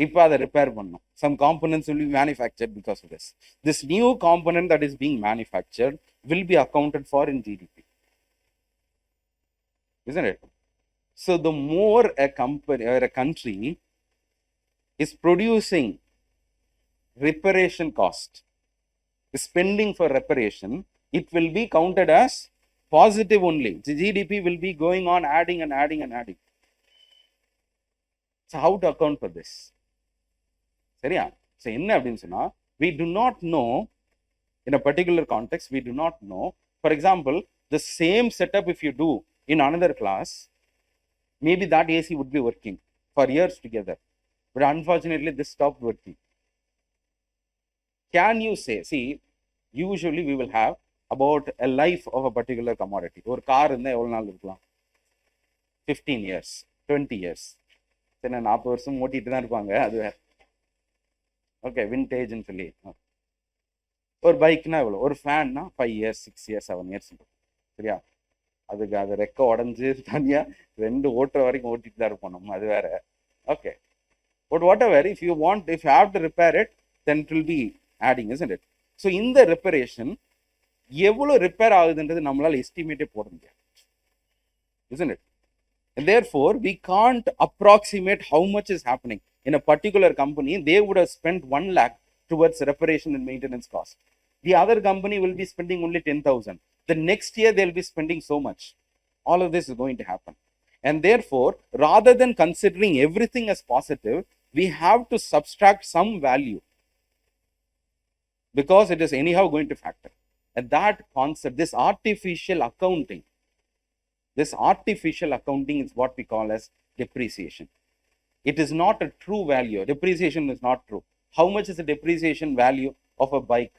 A: இப்போ அதை repair பண்ணும். Some components will be manufactured because of this. This new component that is being manufactured will be accounted for in GDP. Isn't it? So the more a company or a country is producing reparation cost, spending for reparation, it will be counted as positive only. The GDP will be going on adding and adding and adding. So how to account for this? சரியா? So என்ன அப்படின்னு சொன்னா, we do not know in a particular context, we do not know. For example, the same setup if you do in another class, maybe that AC would be working for years together. But unfortunately, this stopped working. Can you say, see, usually we will have about a life of a particular commodity. ஒரு car இருந்தால் எவ்வளோ நாள் இருக்கலாம்? 15 years, 20 years. சரி, 40 வருஷம் ஓட்டிட்டு தான் இருப்பாங்க. அது வேறு. ஓகே, விண்டேஜ்னு சொல்லி. ஒரு பைக்னா எவ்வளோ? ஒரு ஃபேன்னா 5 years, 6 years, 7 years. சரியா? அதுக்கு அது ரெக்க உடஞ்சி தனியாக 2 ஓட்டுற வரைக்கும் ஓட்டிட்டு தான் இருப்போம் நம்ம. அது வேற. Okay. But whatever, if you have to repair it, then it will be adding, isn't it? So in the reparation, எவ்வளோ ரிப்பேர் ஆகுதுன்றது நம்மளால் எஸ்டிமேட்டே போட முடியாது. Isn't it? And therefore, we can't approximate how much is happening. In a particular company, they would have spent 1 lakh towards reparation and maintenance cost. The other company will be spending only 10,000. The next year, they'll be spending so much. All of this is going to happen. And therefore, rather than considering everything as positive, we have to subtract some value because it is anyhow going to factor. And that concept, this artificial accounting is what we call as depreciation. It is not a true value. Depreciation is not true. How much is the depreciation value of a bike?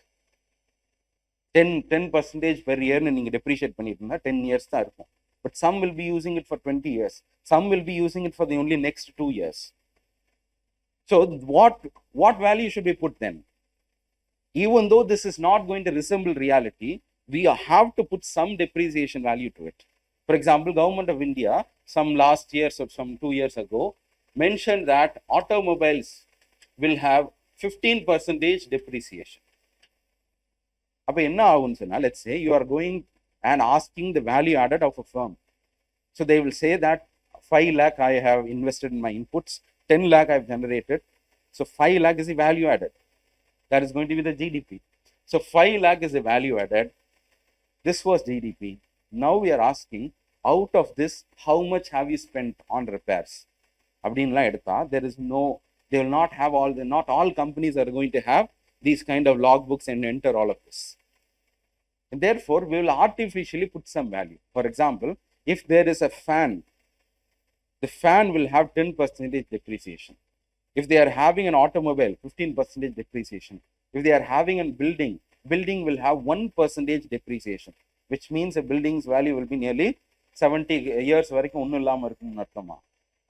A: 10% per year நீங்க depreciate பண்ணிட்டு இருந்தா 10 years தான் இருக்கும். But some will be using it for 20 years. Some will be using it for the only next 2 years. So what value should we put then? Even though this is not going to resemble reality, we have to put some depreciation value to it. For example, Government of India, some last years or some 2 years ago, mentioned that automobiles will have 15% depreciation. அப்போ என்ன ஆகும்னு சொன்னா, let's say you are going and asking the value added of a firm. So they will say that 5 lakh I have invested in my inputs, 10 lakh I have generated. So 5 lakh is the value added. That is going to be the GDP. So 5 lakh is the value added. This was GDP. Now we are asking, out of this, how much have you spent on repairs? அப்படின்லாம் எடுத்தா, there is no, they will not have not all companies are going to have these kind of logbooks and enter all of this. And therefore, we will artificially put some value. For example, if there is a fan, the fan will have 10% depreciation. If they are having an automobile, 15% depreciation. If they are having a building will have 1% depreciation, which means a building's value will be nearly 70 years வரைக்கும் ஒன்றும் இல்லாமல் இருக்கும்னு அர்த்தமா?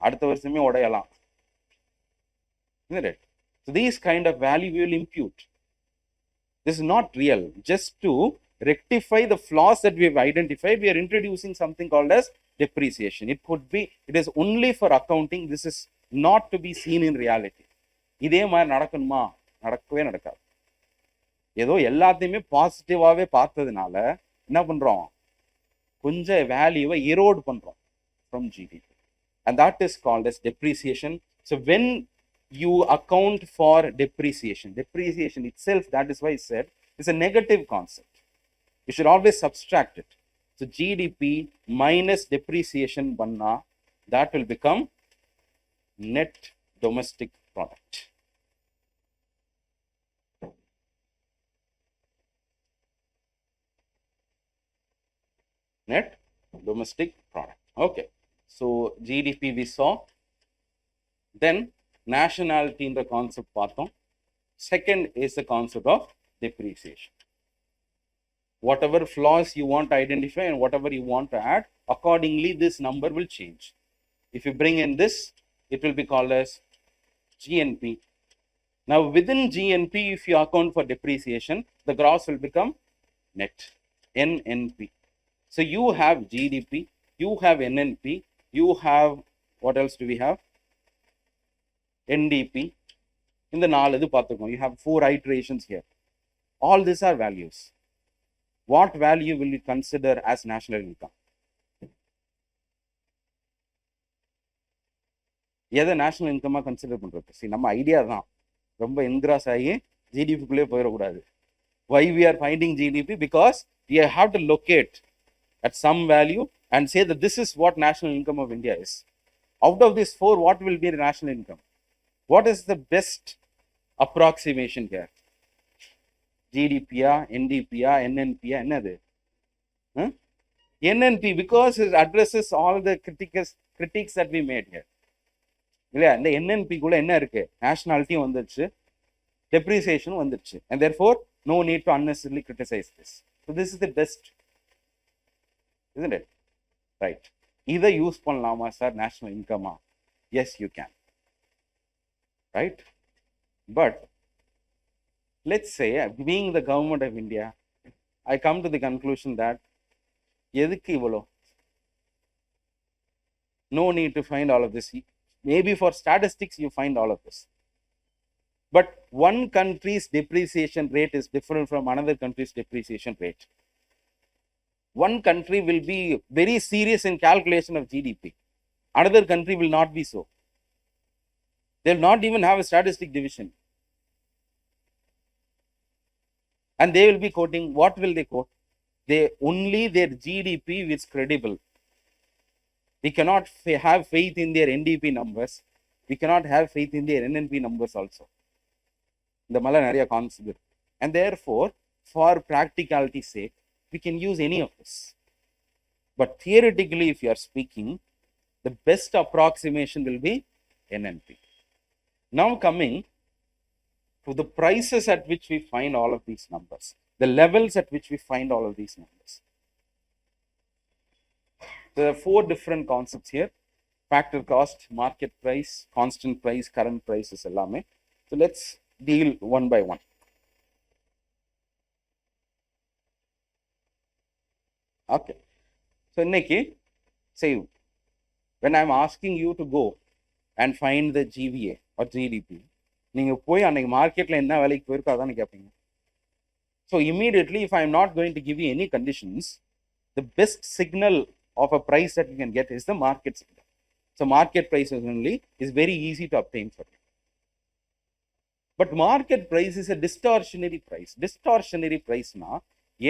A: அடுத்த வருஷமே உடையலாம். Isn't it? So these kind of value we will impute. This is not real. Just to rectify the flaws that we have identified, we are introducing something called as depreciation. It could be, it is only for accounting. This is not to be seen in reality. இதே மாதிரி நடக்கணுமா? நடக்கவே நடக்காது. ஏதோ எல்லாத்தையுமே பாசிட்டிவாவே பார்த்ததுனால என்ன பண்றோம்? கொஞ்சம் வேல்யூவை எரோட் பண்றோம் from GDP. And that is called as depreciation. So when you account for depreciation itself, that is why I said it's a negative concept. You should always subtract it. So GDP minus depreciation banna, that will become net domestic product. Net domestic product. Okay. So GDP we saw. Then nationality in the concept பார்த்தோம். Second is the concept of depreciation. Whatever flaws you want to identify and whatever you want to add, accordingly this number will change. If you bring in this, it will be called as GNP. Now within GNP, if you account for depreciation, the gross will become net, NNP. So you have GDP, you have NNP, you have, what else do we have? NDP. In the நாலு பார்த்துக்கோங்க, you have 4 iterations here. All these are values. What value will you consider as national income? எதை national income consider பண்றது? See, நம்ம idea தான் ரொம்ப என்கிராஸ் ஆகி ஜிடிபிக்குள்ளே போயிடக்கூடாது. Why we are finding GDP? Because we have to locate at some value and say that this is what national income of India is. Out of these 4, what will be the national income? What is the best approximation here? GDP, NDP, NNP, என்னது? NNP, because it addresses all the critiques that we made here. இல்லையா? இந்த NNP குள்ள என்ன இருக்கு? Nationality வந்துச்சு, depreciation வந்துச்சு, and therefore no need to unnecessarily criticize this. So this is the best, isn't it? Right. Either use பண்ணலாமா sir national income? Yes, you can. Right? But let's say, being the government of India, I come to the conclusion that எதுக்கு இவ்வளோ? No need to find all of this. Maybe for statistics you find all of this. But one country's depreciation rate is different from another country's depreciation rate. One country will be very serious in calculation of GDP. Another country will not be so. They will not even have a statistic division. And they will be quoting, what will they quote? They only their GDP is credible. We cannot have faith in their NDP numbers. We cannot have faith in their NNP numbers also. The Malanaria concept. And therefore, for practicality's sake, we can use any of this. But theoretically, if you are speaking, the best approximation will be NNP. Now coming to the prices at which we find all of these numbers, the levels at which we find all of these numbers. There are 4 different concepts here: factor cost, market price, constant price, current prices எல்லாமே. So let's deal one by one. Okay. So இன்னைக்கு, say, when I'm asking you to go and find the GVA or GDP, நீங்க போய் அன்னைக்கு மார்க்கெட்ல என்ன வேலைக்கு போயிருக்கோ அதானே கேட்பீங்க. So immediately, if I'm not going to give you any conditions, the best signal of a price that you can get is the market signal. So market price only is very easy to obtain for you. But market price is a distortionary price. Distortionary price na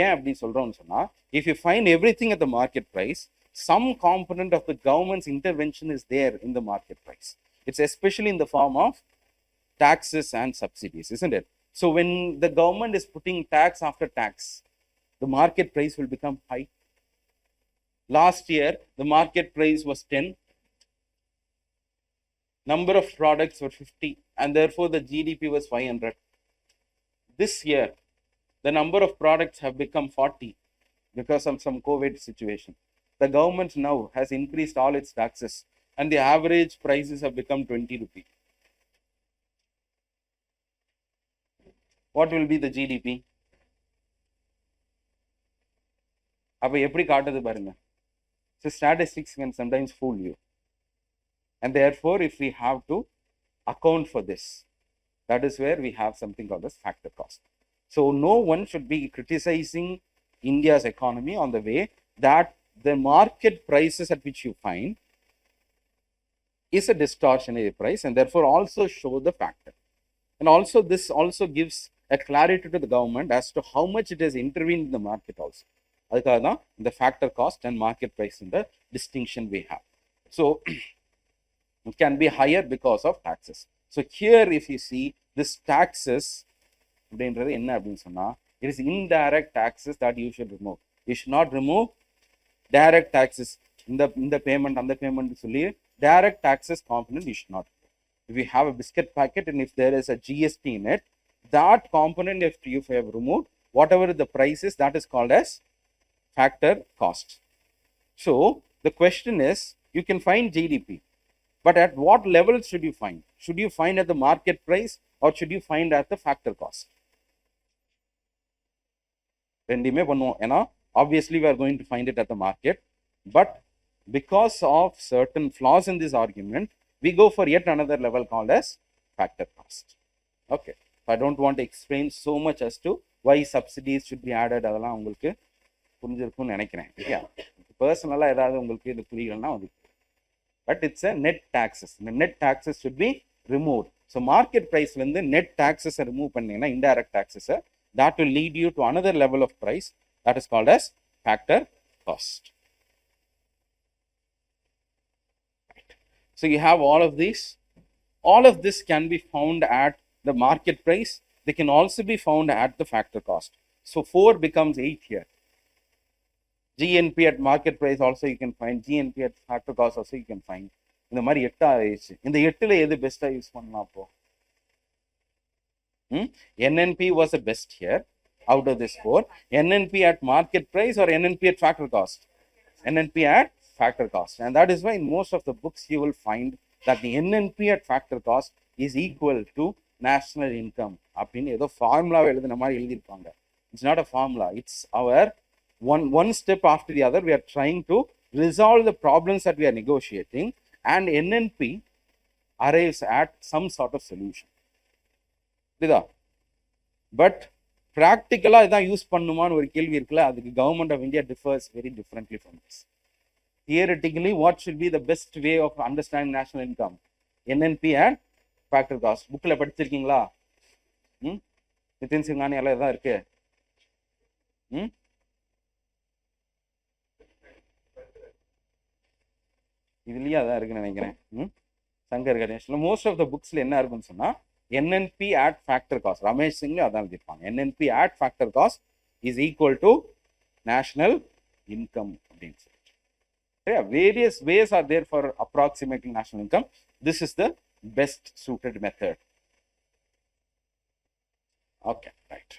A: ஏன் அப்படி சொல்றோம்னு சொன்னா, if you find everything at the market price, some component of the government's intervention is there in the market price. It's especially in the form of taxes and subsidies, isn't it? So when the government is putting tax after tax, the market price will become high. Last year, the market price was 10. Number of products were 50, and therefore the GDP was 500. This year, the number of products have become 40 because of some COVID situation. The government now has increased all its taxes, and the average prices have become 20 rupees. What will be the GDP? அப்ப எப்படி காட்டுது பாருங்க. So statistics can sometimes fool you. And therefore, if we have to account for this, that is where we have something called as factor cost. So no one should be criticizing India's economy on the way that the market prices at which you find is a distortionary price, and therefore also show the factor. And also this also gives a clarity to the government as to how much it has intervened in the market also. Adukada the factor cost and market price in the distinction we have. So it can be higher because of taxes. So here if you see this taxes, it is indirect taxes that you should remove. You should not remove direct taxes in the payment and the payment. Direct taxes component you should not. If you have a biscuit packet and if there is a GST in it, that component if you have removed, whatever the price is, that is called as factor cost. So the question is, you can find GDP, but at what level should you find? Should you find at the market price or should you find at the factor cost? Obviously we are going to find it at the market, but because of certain flaws in this argument, we go for yet another level called as factor cost. Okay, I don't want to explain so much as to why subsidies should be added. Personally, but it's a net taxes. The net taxes should be removed. So market price when the net taxes are removed, indirect taxes, that will lead you to another level of price that is called as factor cost. So you have all of these. All of this can be found at the market price. They can also be found at the factor cost. So 4 becomes 8 here. GNP at market price also you can find. GNP at factor cost also you can find. In the Mari 8 ஆயிடுச்சு. இந்த 8ல எது பெஸ்டா use பண்ணலாம் அப்போ? NNP was the best here out of this 4. NNP at market price or NNP at factor cost? NNP at factor cost. And that is why in most of the books you will find that the NNP at factor cost is equal to national income. Formula. It's not a formula. It's our one step after the other. We are trying to resolve the problems that we are negotiating, and NNP arrives at some sort of solution. But practically, use the government of India differs very differently from this. Theoretically, what should be the best way of understanding national income? NNP and factor cost. Book la படிச்சிருக்கீங்களா? நிதின் சிங்கானி எல்லாம் இதான் இருக்கு. இதுலயே அதான் இருக்குன்னு நினைக்கிறேன். Shankar கணேஷ்ல most of the புக்ஸ்ல என்ன இருக்குன்னு சொன்னா NNP at factor cost. Ramesh சிங்ல அதான் எழுதிருப்பாங்க. NNP at factor cost is equal to national income அப்படின்னு சொல்லி. Yeah, various ways are there for approximating national income. This is the best suited method. Okay, right.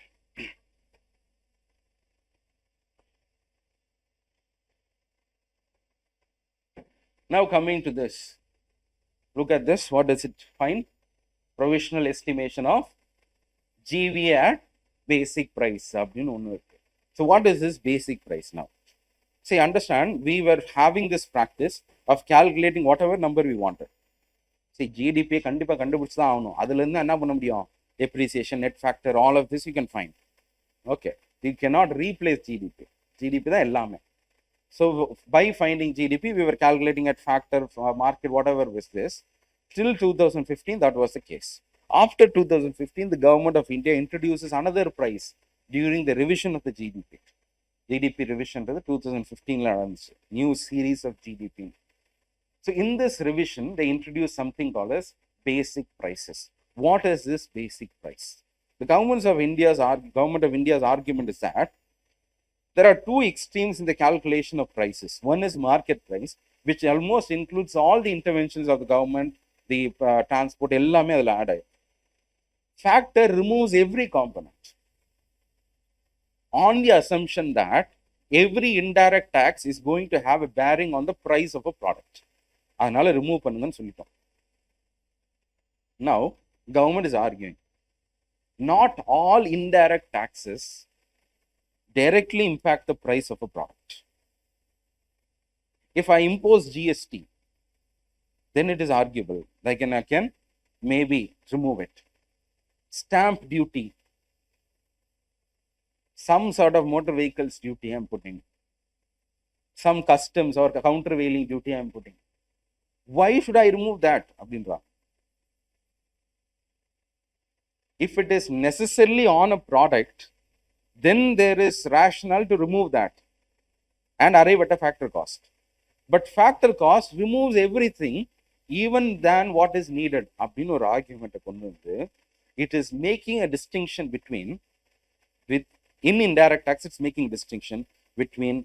A: Now coming to this, look at this. What does it find? Provisional estimation of GV at basic price. So what is this basic price now? See, understand, we were having this practice of calculating whatever number we wanted. See, GDP kandipa kandupichu dhaan avanum. Adula irundha enna panna mudiyum? Depreciation, net factor, all of this you can find. Okay, you cannot replace GDP. GDP da ellame. So by finding GDP, we were calculating at factor, market, whatever was this. Till 2015, that was the case. After 2015, the government of India introduces another price during the revision of the GDP. GDP revision to the 2015 new series of GDP. So in this revision, they introduced something called as basic prices. What is this basic price? The government of India's argument is that there are two extremes in the calculation of prices. One is market price, which almost includes all the interventions of the government, the transport, ellame adula add aayirukku. Factor removes every component on the assumption that every indirect tax is going to have a bearing on the price of a product. Adanaala remove pannunga sollitom. Now government is arguing not all indirect taxes directly impact the price of a product. If I impose GST, then it is arguable. Like, I can maybe remove it. Stamp duty, some sort of motor vehicles duty I'm putting, some customs or countervailing duty I'm putting. Why should I remove that? If it is necessarily on a product, then there is rationale to remove that and arrive at a factor cost. But factor cost removes everything even than what is needed. Argument. It is making a distinction between, in indirect tax, it's making distinction between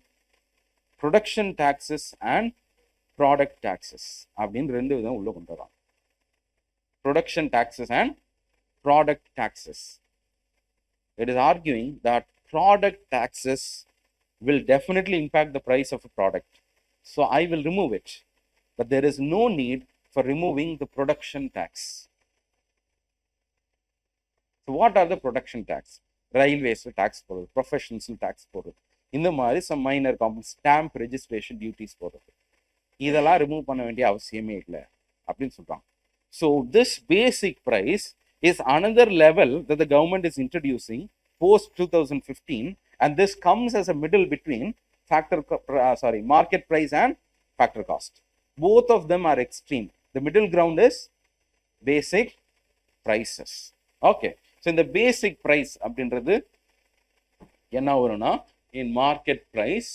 A: production taxes and product taxes. Production taxes and product taxes. It is arguing that product taxes will definitely impact the price of a product. So I will remove it. But there is no need for removing the production tax. So what are the production tax? Railways tax for professions tax for in the mari some minor stamp registration duties for இதெல்லாம் remove பண்ண வேண்டிய அவசியமே இல்லை அப்படின்னு சொல்றாங்க. So this basic price is another level that the government is introducing post 2015, and this comes as a middle between market price and factor cost. Both of them are extreme. The middle ground is basic prices. Okay, so in the basic price அப்படின்றது என்ன வரும்னா, in market price,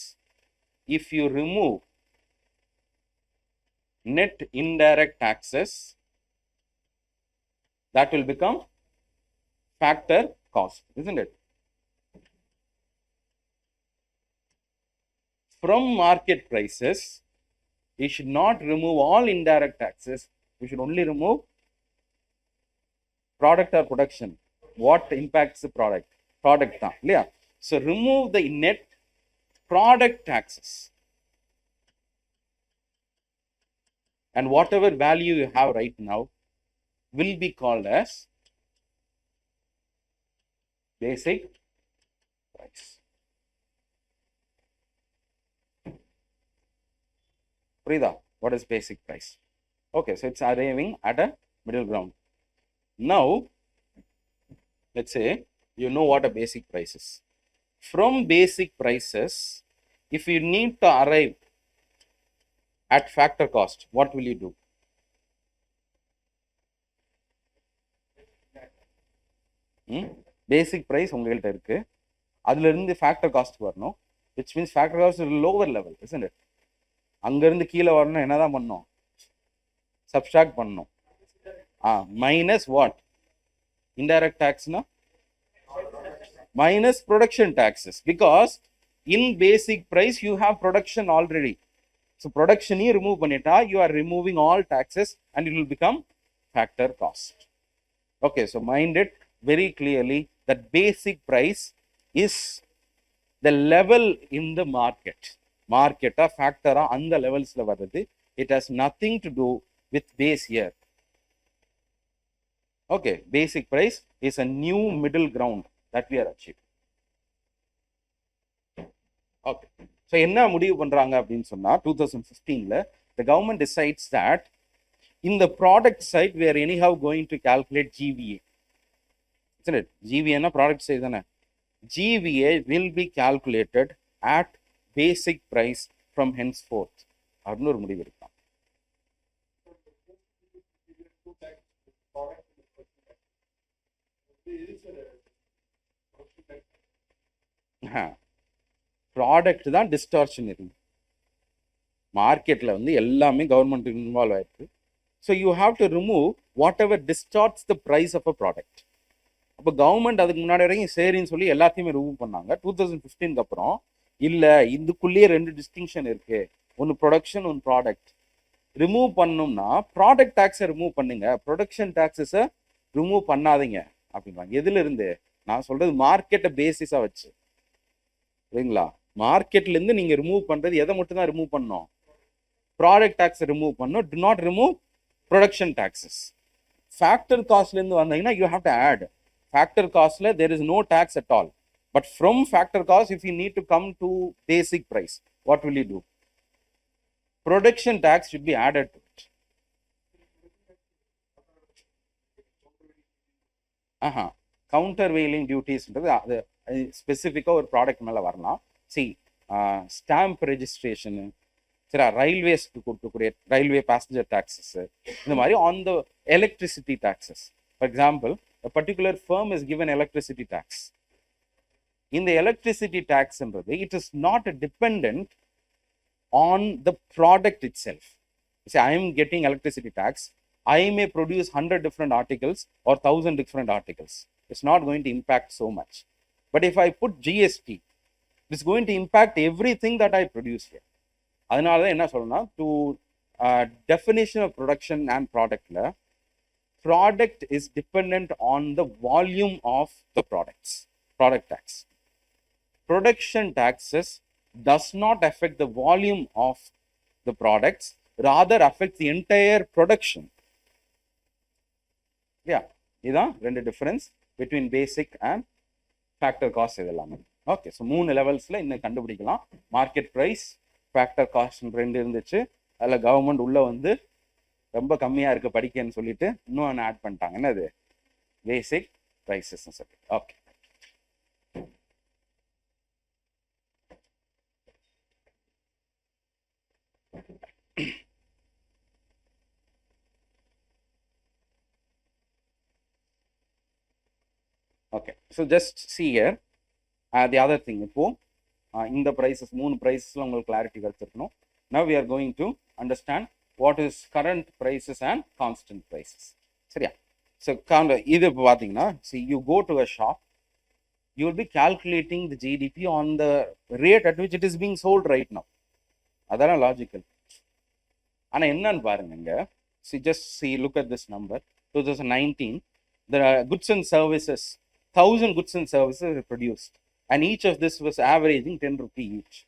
A: if you remove net indirect taxes, that will become factor cost, isn't it? From market prices, we should not remove all indirect taxes. We should only remove product or production. What impacts the product? Product. Yeah. So remove the net product taxes. And whatever value you have right now will be called as basic price. Prida, what is basic price? Okay, so it's arriving at a middle ground. Now, let's say you know what a basic price is. From basic prices, if you need to arrive at factor cost, what will you do? Basic price உங்கள்கிட்ட இருக்கு, அதுல இருந்து factor cost வரணும், which means factor cost is lower level, isn't it? அங்கிருந்து கீழே வரணும், என்னதான் பண்ணணும்? Subtract பண்ணணும். Minus what? Indirect tax, no? Minus production taxes, because in basic price you have production already. So production you remove panita, you are removing all taxes and it will become factor cost. Okay, so mind it very clearly that basic price is the level in the market. Market factor on the levels la varudhu. It has nothing to do with base year. Okay, basic price is a new middle ground that we are achieving. Okay, so enna mudivu pandranga appdin sonna 2015 la the government decides that in the product side we are anyhow going to calculate GVA, isn't it? GVA na product side dana. GVA will be calculated at basic price from henceforth. Adnu oru mudivu irukka. Product தான் distortion இருக்கு. மார்க்கெட்ல வந்து எல்லாமே government involve ஆயிருக்கு. So you have to remove whatever distorts the price of a product. அப்போ government அதுக்கு முன்னாடி வரைக்கும் சரின்னு சொல்லி எல்லாத்தையுமே ரிமூவ் பண்ணாங்க. 2015 அப்புறம் இல்லை, இதுக்குள்ளேயே ரெண்டு டிஸ்டிங்ஷன் இருக்கு, ஒன்று ப்ரொடக்ஷன் ஒன்று ப்ராடக்ட். ரிமூவ் பண்ணணும்னா ப்ராடக்ட் டேக்ஸை ரிமூவ் பண்ணுங்க, ப்ரொடக்ஷன் டேக்ஸஸை ரிமூவ் பண்ணாதீங்க அப்படின்றாங்க. எதுல இருந்து? நான் சொல்றது மார்க்கெட்டை பேசிஸா வச்சு, சரிங்களா? மார்க்கெட்ல இருந்து நீங்க ரிமூவ் பண்றது எதை மட்டும் தான் ரிமூவ் பண்ணணும்? ப்ராடக்ட் டாக்ஸ் ரிமூவ் பண்ணணும். Do not remove production taxes. Factor காஸ்ட்ல இருந்து வந்தீங்கன்னா you have to add. Factor காஸ்ட்ல there is no tax at all. But from factor cost if you need to come to basic price, what will you do? Production tax should be added to it. Countervailing duties specific or product mela varala. See, stamp registration, railways railway passenger taxes, on the electricity taxes. For example, a particular firm is given electricity tax. In the electricity tax, it is not dependent on the product itself. Say, I am getting electricity tax. I may produce 100 different articles or 1,000 different articles. It's not going to impact so much. But if I put GST, it's going to impact everything that I produce here. To definition of production and product, product is dependent on the volume of the products. Product tax. Production taxes does not affect the volume of the products, rather affects the entire production. Yeah, this is the difference between basic and factor cost. Okay, so 3 levels la inna kandupidikalam. Market price, factor cost rendu irundichu. Adha government ulla vandu romba kammiya irukku padikkennu solliட்டு இன்னும் add பண்ணிட்டாங்க. என்னது? Basic prices னு சொல்லி. Okay. Okay, so just see here the other thing. In the prices, 3 prices clarity. Now we are going to understand what is current prices and constant prices. So see, you go to a shop, you will be calculating the GDP on the rate at which it is being sold right now. That's logical. See, just see, look at this number. 2019, the goods and services, 1,000 goods and services were produced, and each of this was averaging 10 rupee each.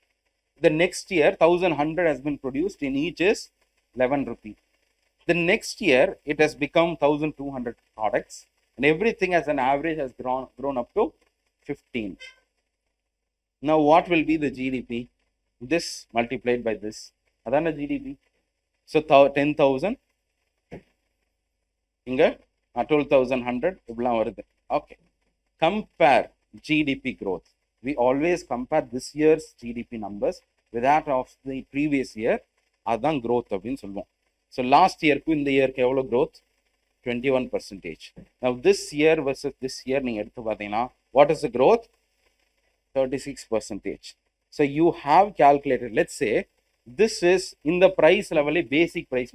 A: The next year, 1,100 has been produced, in each is 11 rupee. The next year, it has become 1,200 products, and everything as an average has grown up to 15. Now, what will be the GDP? This multiplied by this. That's the GDP. So, 10,000. Inga 12,100. Okay. Compare GDP growth. We always compare this year's GDP numbers with that of the previous year. That's growth. So last year, in the year, growth 21%. Now this year versus this year, what is the growth? 36%. So you have calculated. Let's say this is in the price level, basic price.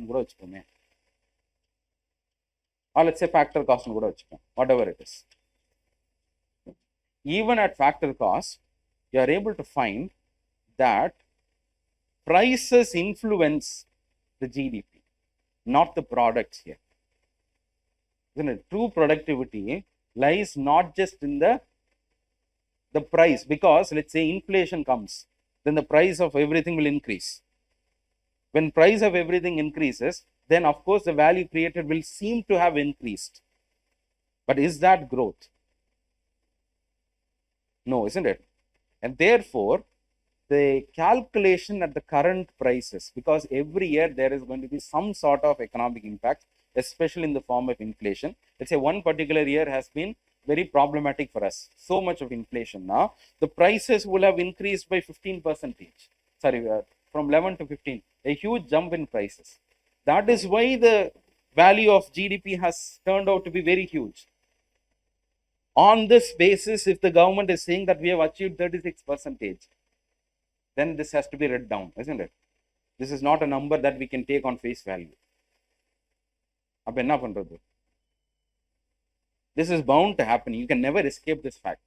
A: Or let's say factor cost, whatever it is. Even at factor cost, you are able to find that prices influence the GDP, not the products here. Isn't it? True productivity lies not just in the price, because let's say inflation comes, then the price of everything will increase. When price of everything increases, then of course the value created will seem to have increased. But is that growth? No, isn't it? And therefore, the calculation at the current prices, because every year there is going to be some sort of economic impact, especially in the form of inflation. Let's say one particular year has been very problematic for us. So much of inflation. Now, the prices will have increased by 15%. Sorry, from 11 to 15. A huge jump in prices. That is why the value of GDP has turned out to be very huge. On this basis, if the government is saying that we have achieved 36%, then this has to be read down, isn't it? This is not a number that we can take on face value. This is bound to happen. You can never escape this fact.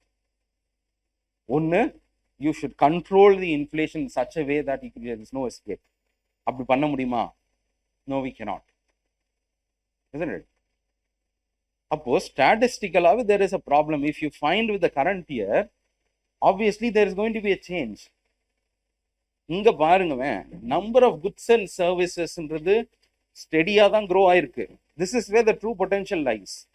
A: One, you should control the inflation in such a way that there is no escape. No, we cannot. Isn't it? Statistically, there is a problem. If you find with the current year, obviously there is going to be a change. Number of goods and services steady grow. This is where the true potential lies.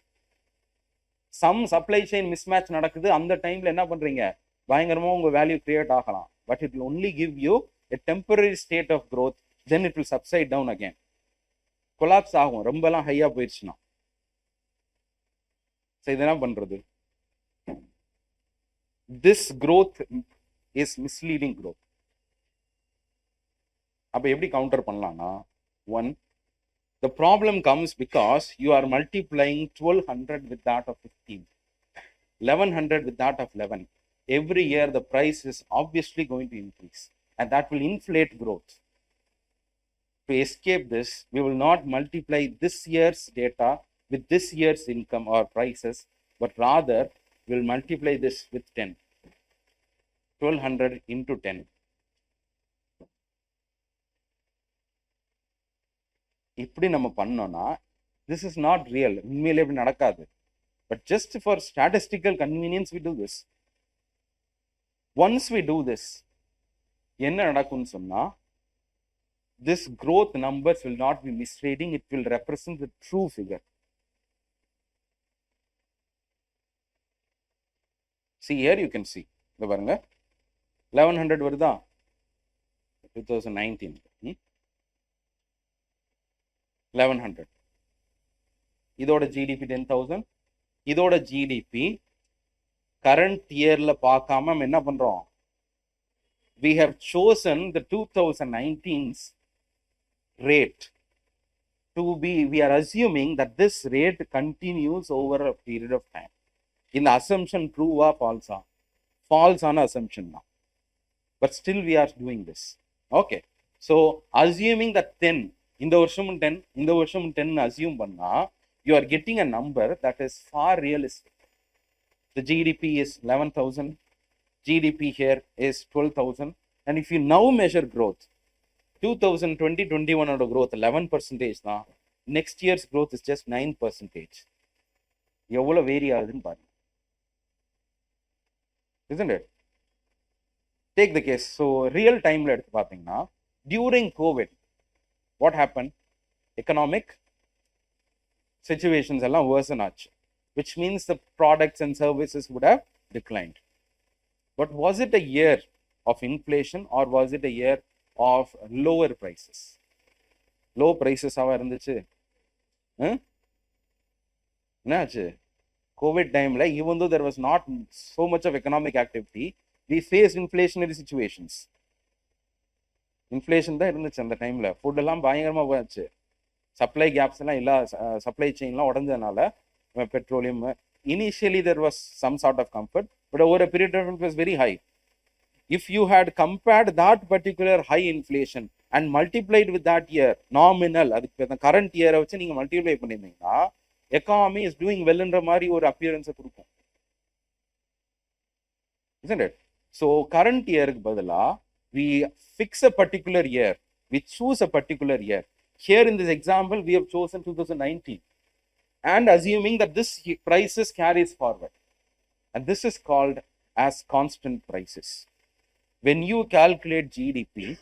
A: Some supply chain mismatch நடக்குது. அந்த டைம்ல என்ன பண்றீங்க? பயங்கரமா உங்க value create ஆகலாம். But it will only give you a temporary state of growth then it will subside down again. Collapse ஆகும், ரொம்பலாம் ஹையா போயிடுச்சுன்னா. ஸோ இது என்ன பண்றது? This growth is misleading growth. அப்ப எப்படி கவுண்டர் பண்ணலாம்னா, one, the problem comes because you are multiplying 1200 with that of 15, 1100 with that of 11. Every year the price is obviously going to increase, and that will inflate growth. To escape this, we will not multiply this year's data with this year's income or prices, but rather we will multiply this with 10. 1200 into 10. இப்படி நம்ம பண்ணோம்னா, this is not real. உண்மையிலே இப்படி நடக்காது. But just for statistical convenience, we do this. Once we do this, என்ன நடக்கும்னு சொன்னா, this growth numbers will not be misleading. It will represent the true figure. See here, you can see. இங்க பாருங்க, 1100 வருதா? 2019. 1100. இதோட ஜிடிபி 10,000. இதோட GDP current இயர்ல பார்க்காம என்ன பண்றோம்? We have chosen the 2019's rate to be, we are assuming that this rate continues over a period of time. In the assumption true or false? False on assumption now. But still we are doing this. Okay. So assuming that 10, இந்த வருஷமும் 10, இந்த வருஷமும் 10 assume பண்ணா, you are getting a number that is far realistic. The GDP is 11,000, GDP here is 12,000, and if you now measure growth, 2020-21 oda growth 11% தான், next year's growth is just 9%. எவ்வளவு vary ஆகுதுன்னு பாருங்க. Isn't it? Take the case. So real time la எடுத்து பாத்தீங்கன்னா, during COVID, what happened? Economic situations எல்லாம் worsen ஆச்சு, which means the products and services would have declined. But was it a year of inflation or was it a year of lower prices? Low prices ஆவா இருந்துச்சு. என்னாச்சு? COVID time la, even though there was not so much of economic activity, we faced inflationary situations. Inflation தான் இருந்துச்சு அந்த டைம்ல. Food எல்லாம் பயங்கரமா போச்சு. Supply gaps எல்லாம் இல்ல, சப்ளை செயின்லாம் உடஞ்சதுனால petroleum, initially there was some sort of comfort, but over a period of time it was very high. If you had compared that particular high inflation and multiplied with that year nominal, அதுக்கு current இயரை வச்சு நீங்க multiply பண்ணிருந்தீங்கன்னா, economy is doing வெல்ன்ற மாதிரி ஒரு அப்பியரன்ஸை கொடுக்கும். Isn't it? So current இயருக்கு பதிலா we fix a particular year, we choose a particular year. Here in this example, we have chosen 2019 and assuming that this prices carries forward. And this is called as constant prices. When you calculate GDP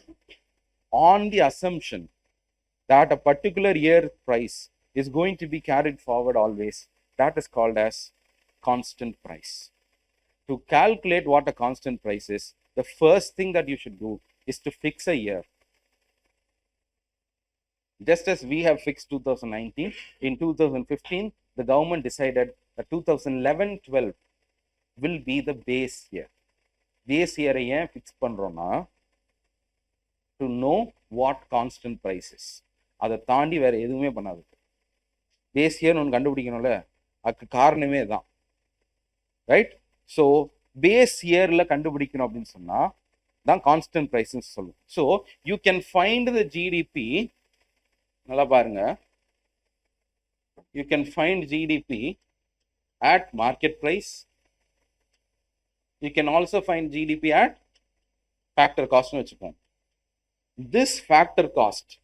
A: on the assumption that a particular year price is going to be carried forward always, that is called as constant price. To calculate what a constant price is, the first thing that you should do is to fix a year. Just as we have fixed 2019, in 2015, the government decided that 2011-12 will be the base year. Base year ஏன் fix பண்றோம்னா, to know what constant price is. அதை தாண்டி வேற எதுவுமே பண்ணாது. Base year ஒன்று கண்டுபிடிக்கணும்ல, அதுக்கு காரணமே தான். ரைட்? ஸோ பேஸ் இயர்ல கண்டுபிடிக்கணும் அப்படின்னு சொன்னா தான் கான்ஸ்டன்ட் பிரைஸ் சொல்லும். So you can find the GDP, நல்லா பாருங்க, you can find GDP at market price. You can also find GDP at factor cost. This factor cost,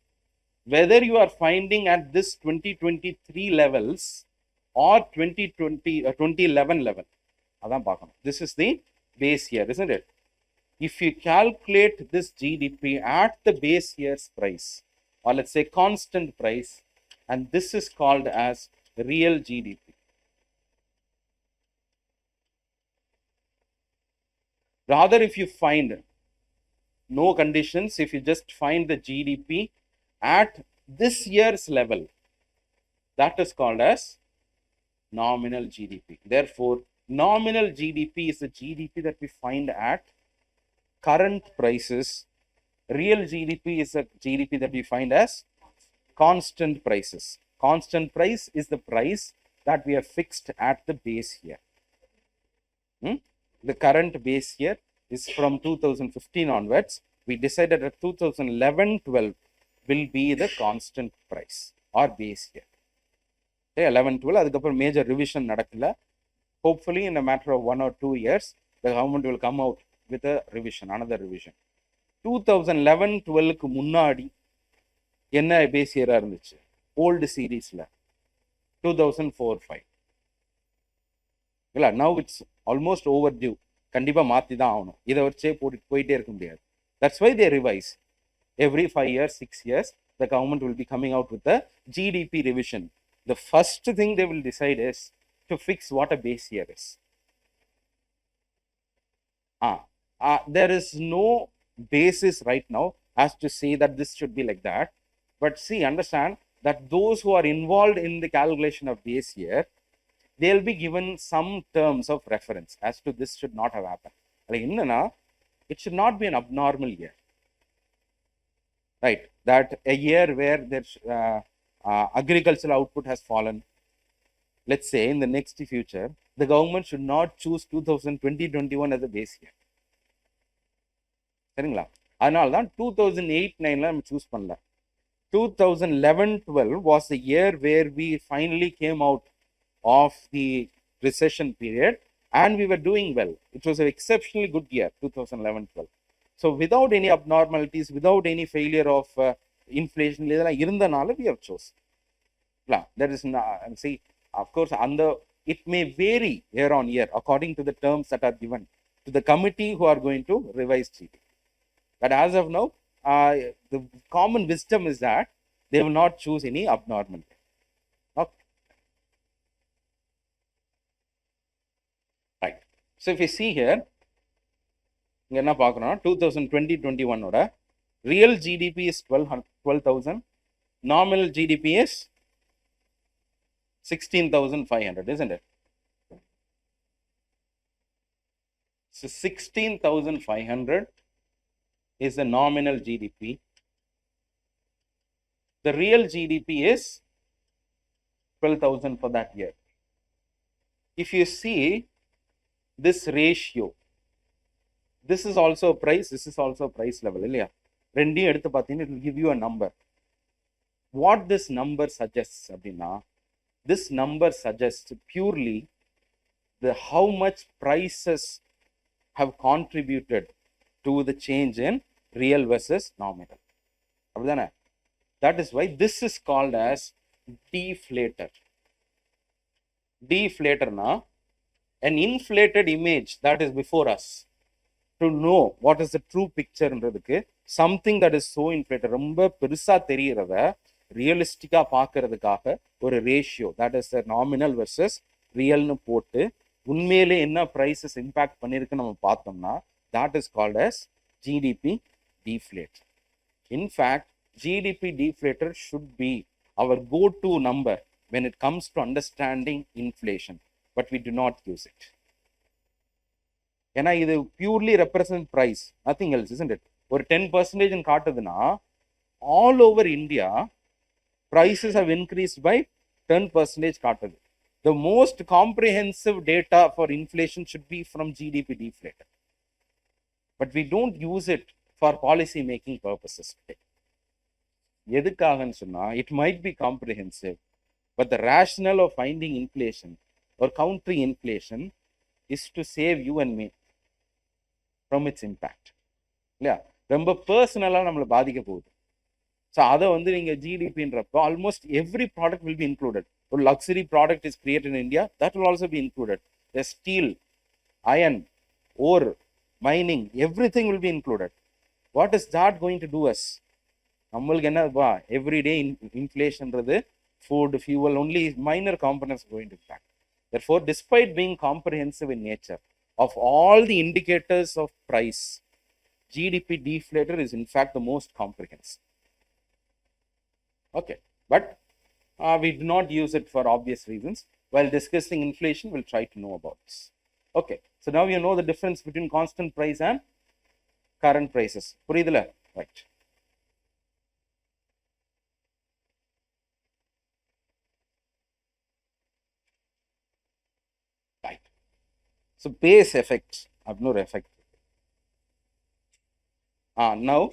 A: whether you are finding at this 2023 levels or 2011 level, this is the base year, isn't it? If you calculate this GDP at the base year's price, or let's say constant price, and this is called as real GDP. Rather, if you find no conditions. If you just find the GDP at this year's level, that is called as nominal GDP. Therefore, nominal GDP is the GDP that we find at current prices. Real GDP is a GDP that we find as constant prices. Constant price is the price that we have fixed at the base year. The current base year is from 2015 onwards. We decided that 2011-12 will be the constant price or base year. 11-12, அதுக்கப்புறம் major revision நடக்கல. Hopefully in a matter of 1 or 2 years, the government will come out with a revision, another revision. 2011-12க்கு முன்னாடி என்ன base year இருந்துச்சு? Old seriesல 2004-5. இல்ல, now it's almost overdue. கண்டிப்பா மாத்தி தான் ஆகணும். இதை வச்சே போயிட்டே இருக்க முடியாது. That's why they revise. Every 5 years, 6 years, the government will be coming out with a GDP revision. The first thing they will decide is to fix what a base year is. There is no basis right now as to say that this should be like that. But see, understand that those who are involved in the calculation of base year, they'll be given some terms of reference as to this should not have happened. It should not be an abnormal year. Right? That a year where there's agricultural output has fallen, let's say in the next future, the government should not choose 2020-21 as a base year. சரிங்களா? அதனால தான் 2008-9 நம்ம choose பண்ணல. 2011-12 was the year where we finally came out of the recession period and we were doing well. It was an exceptionally good year, 2011-12. So without any abnormalities, without any failure of inflation, we have chosen. There is see, of course, it may vary year on year according to the terms that are given to the committee who are going to revise GDP. But as of now, the common wisdom is that they will not choose any abnormality. Okay. Right. So if you see here, 2020-21 real GDP is 12,000, nominal GDP is 16,500, isn't it? So 16,500 is the nominal GDP. The real GDP is 12,000 for that year. If you see this ratio, this is also a price, this is also a price level. It will give you a number. What this number suggests, this number suggests purely how much prices have contributed to the change in real versus nominal. That is why this is called as deflator. Deflator na an inflated image that is before us. To know what is the true picture, something that is so inflated, ரொம்ப பெருசா தெரிகிறத ரியலிஸ்டிக்கா பார்க்கறதுக்காக ஒரு ratio, that is the nominal versus realனு போட்டு உண்மையிலே என்ன prices impact பண்ணிருக்கு நம்ம பார்த்தோம்னா, that is called as GDP deflator. In fact, GDP deflator should be our go-to number when it comes to understanding inflation, but we do not use it. ஏன்னா இது purely represent price, nothing else, isn't it? ஒரு 10% காட்டுதுன்னா all over India prices have increased by 10% காட்டுது. The most comprehensive data for inflation should be from GDP deflator, but we don't use it for policy making purposes today. எதுக்காகன்னு சொன்னா, it might be comprehensive, but the rationale of finding inflation or countering inflation is to save you and me from its impact. இல்லையா? ரொம்ப பர்சனலா நம்மளை பாதிக்க போகுது. So அதை நீங்க ஜிடிபின்றப்போ almost every product will be included. ஒரு luxury product is create in India, that will also be included. The steel, iron, ore, mining, every thing will be included. What is that going to do us? நம்மளுக்கு என்னப்பா, everyday இன்ஃப்ளேஷன்றது food, fuel, only minor components going to impact. Therefore, despite being comprehensive in nature of all the indicators of price, GDP deflator is in fact the most comprehensive. Okay, but we do not use it for obvious reasons. While discussing inflation, we'll try to know about this. Okay, so now you know the difference between constant price and current prices. Puridula, right? Right. So base effect, abnormal effect. Now,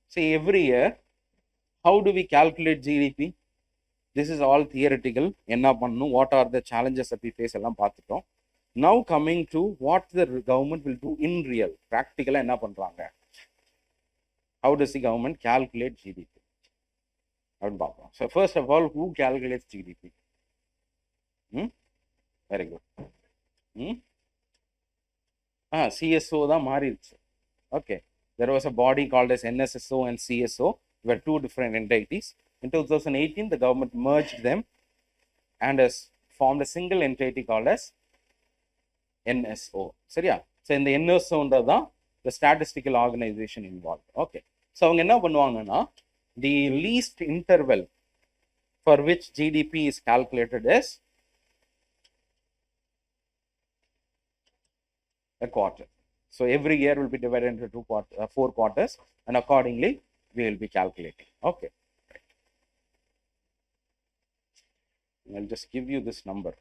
A: see every year, how do we calculate GDP? This is all theoretical. What are the challenges that we face? Now coming to what the government will do in real, practical. How does the government calculate GDP? So first of all, who calculates GDP? Very good. CSO da maariruchu. Okay. There was a body called as NSSO and CSO. Were two different entities. In 2018, the government merged them and has formed a single entity called as NSO. So in the NSO, the statistical organization involved. Okay. So the least interval for which GDP is calculated is a quarter. So every year will be divided into 4 quarters, and accordingly we will be calculating. Okay. I'll just give you this number.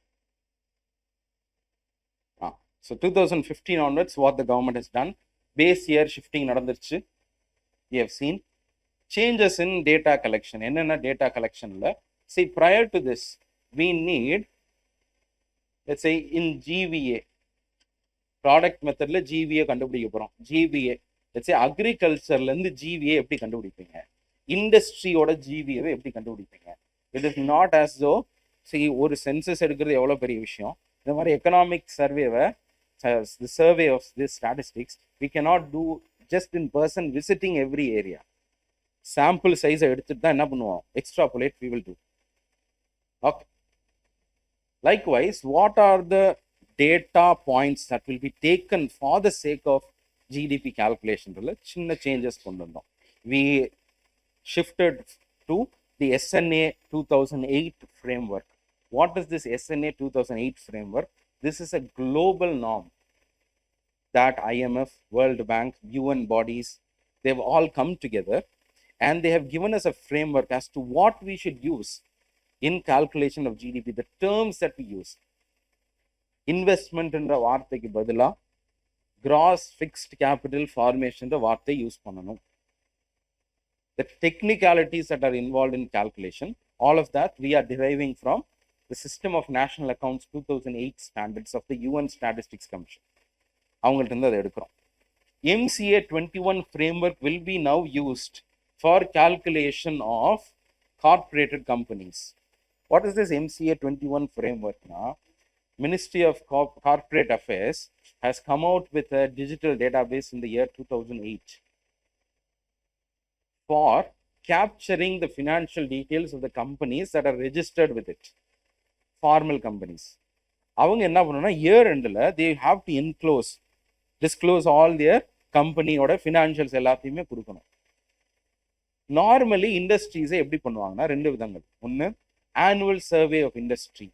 A: So 2015 onwards, what the government has done, base year shifting nadandiruchu. We have seen changes in data collection. Enna data collection la. See, prior to this, we need, let's say in GVA, product method la GVA கண்டுபிடிக்க போறோம். GVA, let's say agriculture ல இருந்து GVA எப்படி கண்டுபிடிப்பீங்க? Industry ஓட GVA வை எப்படி கண்டுபிடிப்பீங்க? It is not as though, see, ஒரு census எடுக்கிறது எவ்வளவு பெரிய விஷயம். இந்த மாதிரி economic survey why, the survey of this statistics, we cannot do just in person visiting every area. Sample size எடுத்துட்டு தான் என்ன பண்ணுவோம்? Extrapolate we will do. Okay. Likewise, what are the data points that will be taken for the sake of GDP calculation? Chinna changes kondundom. We shifted to the SNA 2008 framework. What is this SNA 2008 framework? This is a global norm that IMF, World Bank, UN bodies, they've all come together and they have given us a framework as to what we should use in calculation of GDP, the terms that we use. Investment என்ற வார்த்தைக்கு பதிலா gross fixed capital formation என்ற வார்த்தை use பண்ணணும். The technicalities that are involved in calculation, all of that we are deriving from the System of National Accounts 2008 standards of the UN Statistics Commission. அவங்கள்ட்ட இருந்து அதை எடுக்கிறோம். MCA 21 framework will be now used for calculation of corporated companies. What is this MCA 21 framework now? Ministry of Corporate Affairs has come out with a digital database in the year 2008 for capturing the financial details of the companies that are registered with it, formal companies. அவங்க என்ன பண்ணணும்னா year endல they have to disclose all their company ஓட financials எல்லாத்தையுமே கொடுக்கணும். Normally industries எப்படி பண்ணுவாங்கன்னா ரெண்டு விதங்கள். ஒன்று annual survey of industry.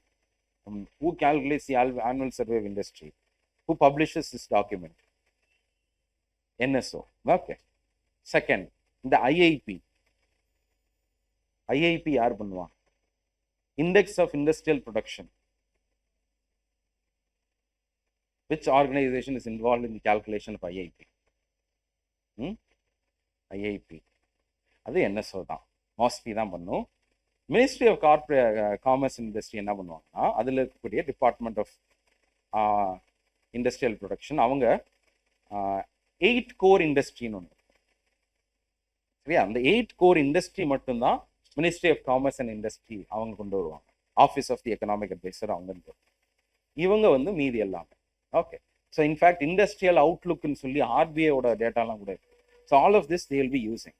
A: Who calculates the annual survey of industry? Who publishes this document? NSO. Okay. Second, the IIP. IIP யார் பண்ணுவாங்க? Index of Industrial Production. Which organization is involved in the calculation of IIP? IIP. அது NSO தான். MOSFI தான் பண்ணும். Ministry of Commerce and Industry என்ன பண்ணுவாங்கன்னா அதில் இருக்கக்கூடிய டிபார்ட்மெண்ட் ஆஃப் இண்டஸ்ட்ரியல் ப்ரொடக்ஷன் அவங்க 8 கோர் இண்டஸ்ட்ரின்னு ஒன்று. சரியா? அந்த 8 கோர் இண்டஸ்ட்ரி மட்டும்தான் ministry of commerce and industry அவங்க கொண்டு வருவாங்க. Office of the economic adviser அவங்க இவங்க மீதி எல்லாமே. ஓகே. ஸோ இன்ஃபேக்ட் இண்டஸ்ட்ரியல் அவுட்லுக்னு சொல்லி ஆர்பிஐயோட டேட்டாலாம் கூட இருக்கு. So all of this they will be using.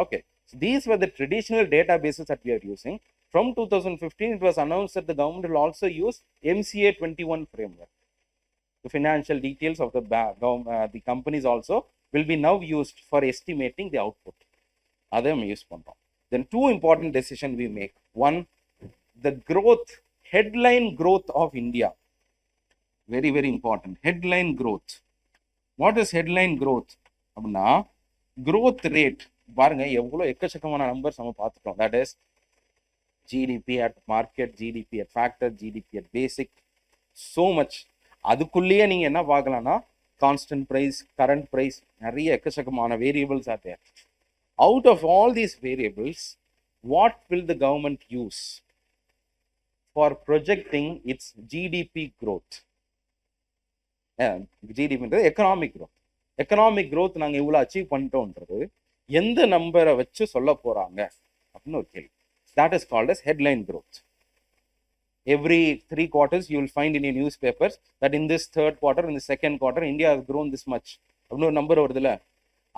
A: Okay. So these were the traditional databases that we are using. From 2015, it was announced that the government will also use MCA 21 framework. The financial details of the companies also will be now used for estimating the output. Adhum use pandrom. Then two important decisions we make. One, the growth, headline growth of India. Very, very important. Headline growth. What is headline growth? அப்படின்னா growth rate பாருங்க எவ்வளோ எக்கச்சக்கமான numbers நம்ம பார்த்துட்டோம். That is GDP at market, GDP at factor, GDP at basic, so much. அதுக்குள்ளேயே நீங்க என்ன பார்க்கலாம்னா கான்ஸ்டன்ட் பிரைஸ், கரண்ட் பிரைஸ், நிறைய எக்கச்சக்கமான variables are there. Out of all these variables, what will the government use for projecting its GDP growth? GDP economic growth. Economic growth நாங்க இவ்வளவு achieve பண்ணிட்டோம்ன்றது எந்த நம்பரை வச்சு சொல்ல போறாங்க அப்படின்னு ஒரு கேள்வி. That is called as headline growth. Every 3 quarters you will find in your newspapers that in this third quarter, in the second quarter, India has grown this much. அப்படின்னு ஒரு நம்பர் வருதுல்ல,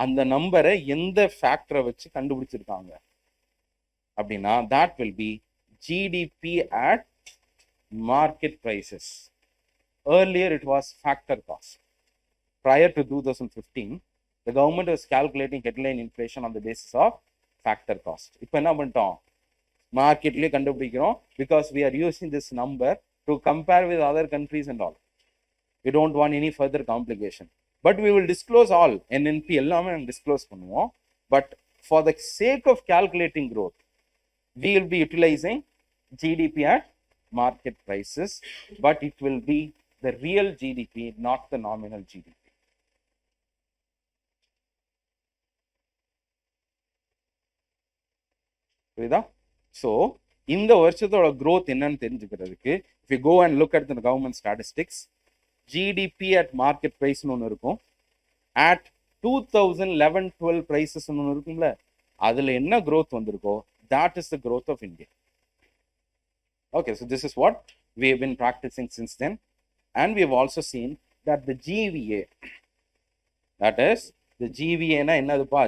A: அந்த நம்பரை எந்த ஃபேக்டரை வச்சு கண்டுபிடிச்சிருக்காங்க அப்படின்னா that will be GDP at market prices. Earlier it was factor cost. Prior to 2015, the government was calculating headline inflation on the basis of factor cost. இப்போ என்ன பண்ணிட்டோம், மார்க்கெட்லேயே கண்டுபிடிக்கிறோம், because we are using this number to compare with other countries and all. We don't want any further complication. But we will disclose all. NNP எல்லாமே நம்ம disclose பண்ணுவோம். But for the sake of calculating growth, we will be utilizing GDP at market prices, but it will be the real GDP, not the nominal GDP. புரியுதா? So இந்த வருஷத்தோட growth என்னன்னு தெரிஞ்சுக்கிறதுக்கு, if you go and look at the government statistics, GDP at market price னு ஒன்று இருக்கும், at 2011-12 prices னு ஒன்று இருக்கும்ல, அதில் என்ன growth வந்திருக்கோ that is the growth of India. Okay, so this is what we have been practicing since then, and we have also seen that the GVA, that is the GVA னா என்னதுப்பா,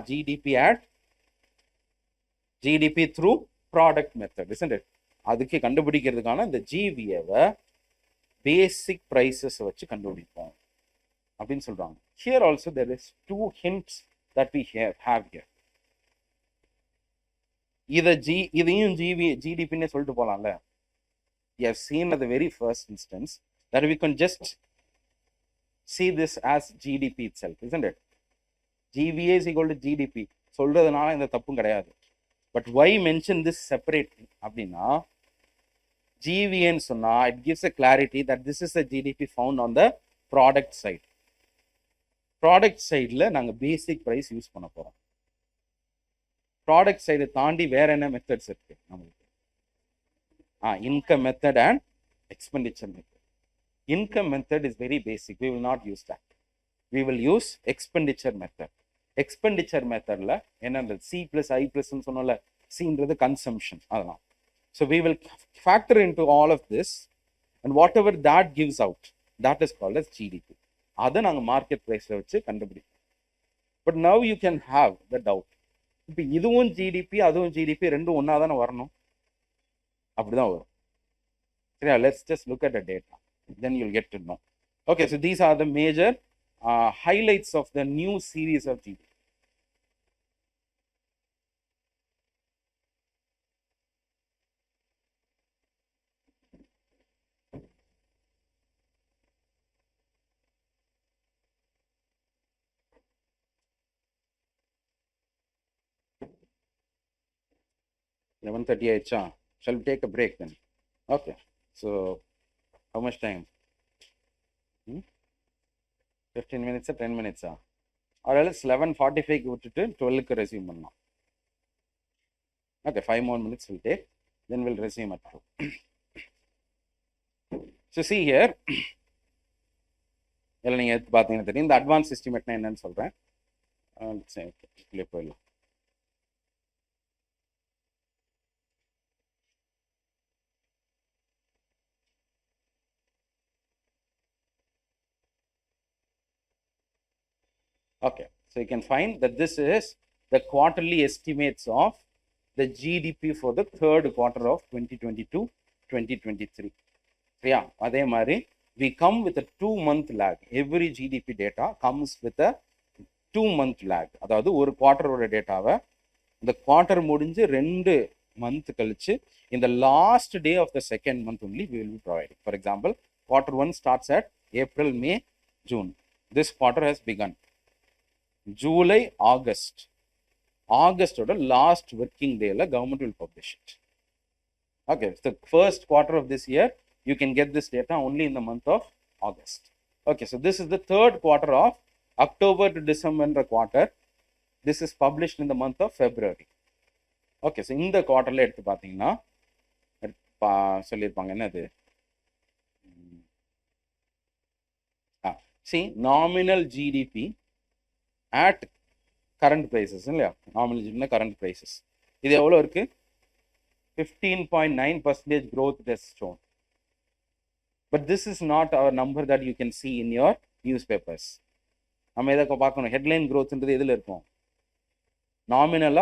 A: GDP through product method, isn't it? அதுக்கு கண்டுபிடிக்கிறதுக்கான இந்த GVA-வை basic prices வச்சு கண்டுபிடிப்போம் அப்படின்னு சொல்றாங்க. Here also there is two hints that we have here. இதையும் GDP-ன்னு சொல்லிட்டு போலாம்ல. We have seen at the very first instance that we can just see this as GDP itself, isn't it? GVA is equal to GDP சொல்றதுனால இந்த தப்பும் கிடையாது. But why mention this separately அப்படின்னா, GVA ன்னு சொன்னா it gives a clarity that this is the GDP found on the product side. Product sideல நாங்க basic price use பண்ண போறோம். Product side தாண்டி வேற என்ன மெத்தட்ஸ் இருக்கு நமக்கு? Income method and expenditure method. Income method is very basic. We will not use that. We will use expenditure method. Expenditure methodல என்னன்றது C plus I plus ன்னு சொன்னோம்ல, Cன்றது consumption அதெல்லாம். So we will factor into all of this, and whatever that gives out, that is called as GDP. அதை நாங்க market பிரைஸ்ல வச்சு கண்டுபிடிப்போம். But now you can have the doubt. இப்போ இதுவும் ஜிடிபி அதுவும் ஜிடிபி ரெண்டும் ஒன்னா தானே வரணும், அப்படிதான் வரும். சரியா? Let's just look at the data, then you'll get to know. Okay, so these are the major highlights of the new series of GDP. Shall we take a break then? Okay, so how much time? 15 minutes or 10 minutes? Or else 11:45 விட்டுட்டு 12க்கு resume பண்ணலாம். Okay, 5 more minutes will take, then we'll resume at 2. So see here, எல்லாம் நீங்கள் எடுத்து பார்த்தீங்கன்னா தெரியும். இந்த advance எஸ்டிமேட்னா என்னன்னு சொல்கிறேன். போயிடலாம். Okay, so you can find that this is the quarterly estimates of the GDP for the third quarter of 2022-2023. Yeah, அதே மாதிரி we come with a 2-month lag. Every GDP data comes with a 2-month lag. அதாவது ஒரு குவார்டரோட டேட்டாவை இந்த quarter முடிஞ்சு 2 month கழிச்சு in the last day of the second month only we will be providing. For example, quarter 1 starts at April, May, June. This quarter has begun. July, August. August oda last working day la government will publish it. Okay, so the first quarter of this year you can get this data only in the month of August. Okay, so this is the third quarter of October to December quarter. This is published in the month of February. Okay, so இந்த குவார்டர்ல எடுத்து பார்த்தீங்கன்னா சொல்லியிருப்பாங்க என்னது see nominal GDP at current prices இல்லையா nominal GDP current prices இது எவ்வளோ இருக்கு 15.9% growth it has shown. But this is not our number that you can see in your newspapers. நம்ம எதை பார்க்கணும் ஹெட்லைன் growthன்றது எதில் இருக்கும் nominal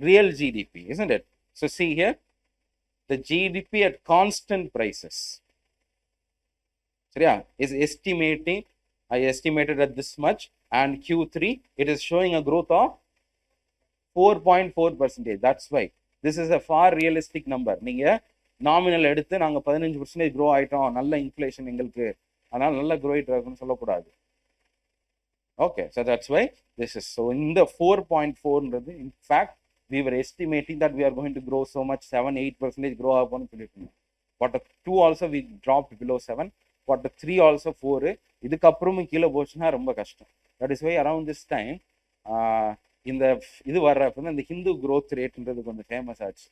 A: real GDP, isn't it? So see here, the GDP at constant prices. So yeah, is estimating, I estimated at this much, and Q3, it is showing a growth of 4.4%. That's why this is a far realistic number. நீங்க nominal எடுத்து நாங்க 15% grow ஆயிட்டோம் நல்ல inflation எங்களுக்கு அதனால நல்ல growth இருக்குன்னு சொல்லக்கூடாது. Okay, so that's why this is so in the 4.4 in fact we were estimating that we are going to grow so much 7-8% grow up on Q2 also we dropped below 7, Q3 also 4 இதுக்கு அப்புறமும் கீழே போச்சுன்னா ரொம்ப கஷ்டம். That is why around this time இந்த இது வர்றப்ப இந்த ஹிந்து growth rateன்றது கொஞ்சம் ஃபேமஸ் ஆச்சு.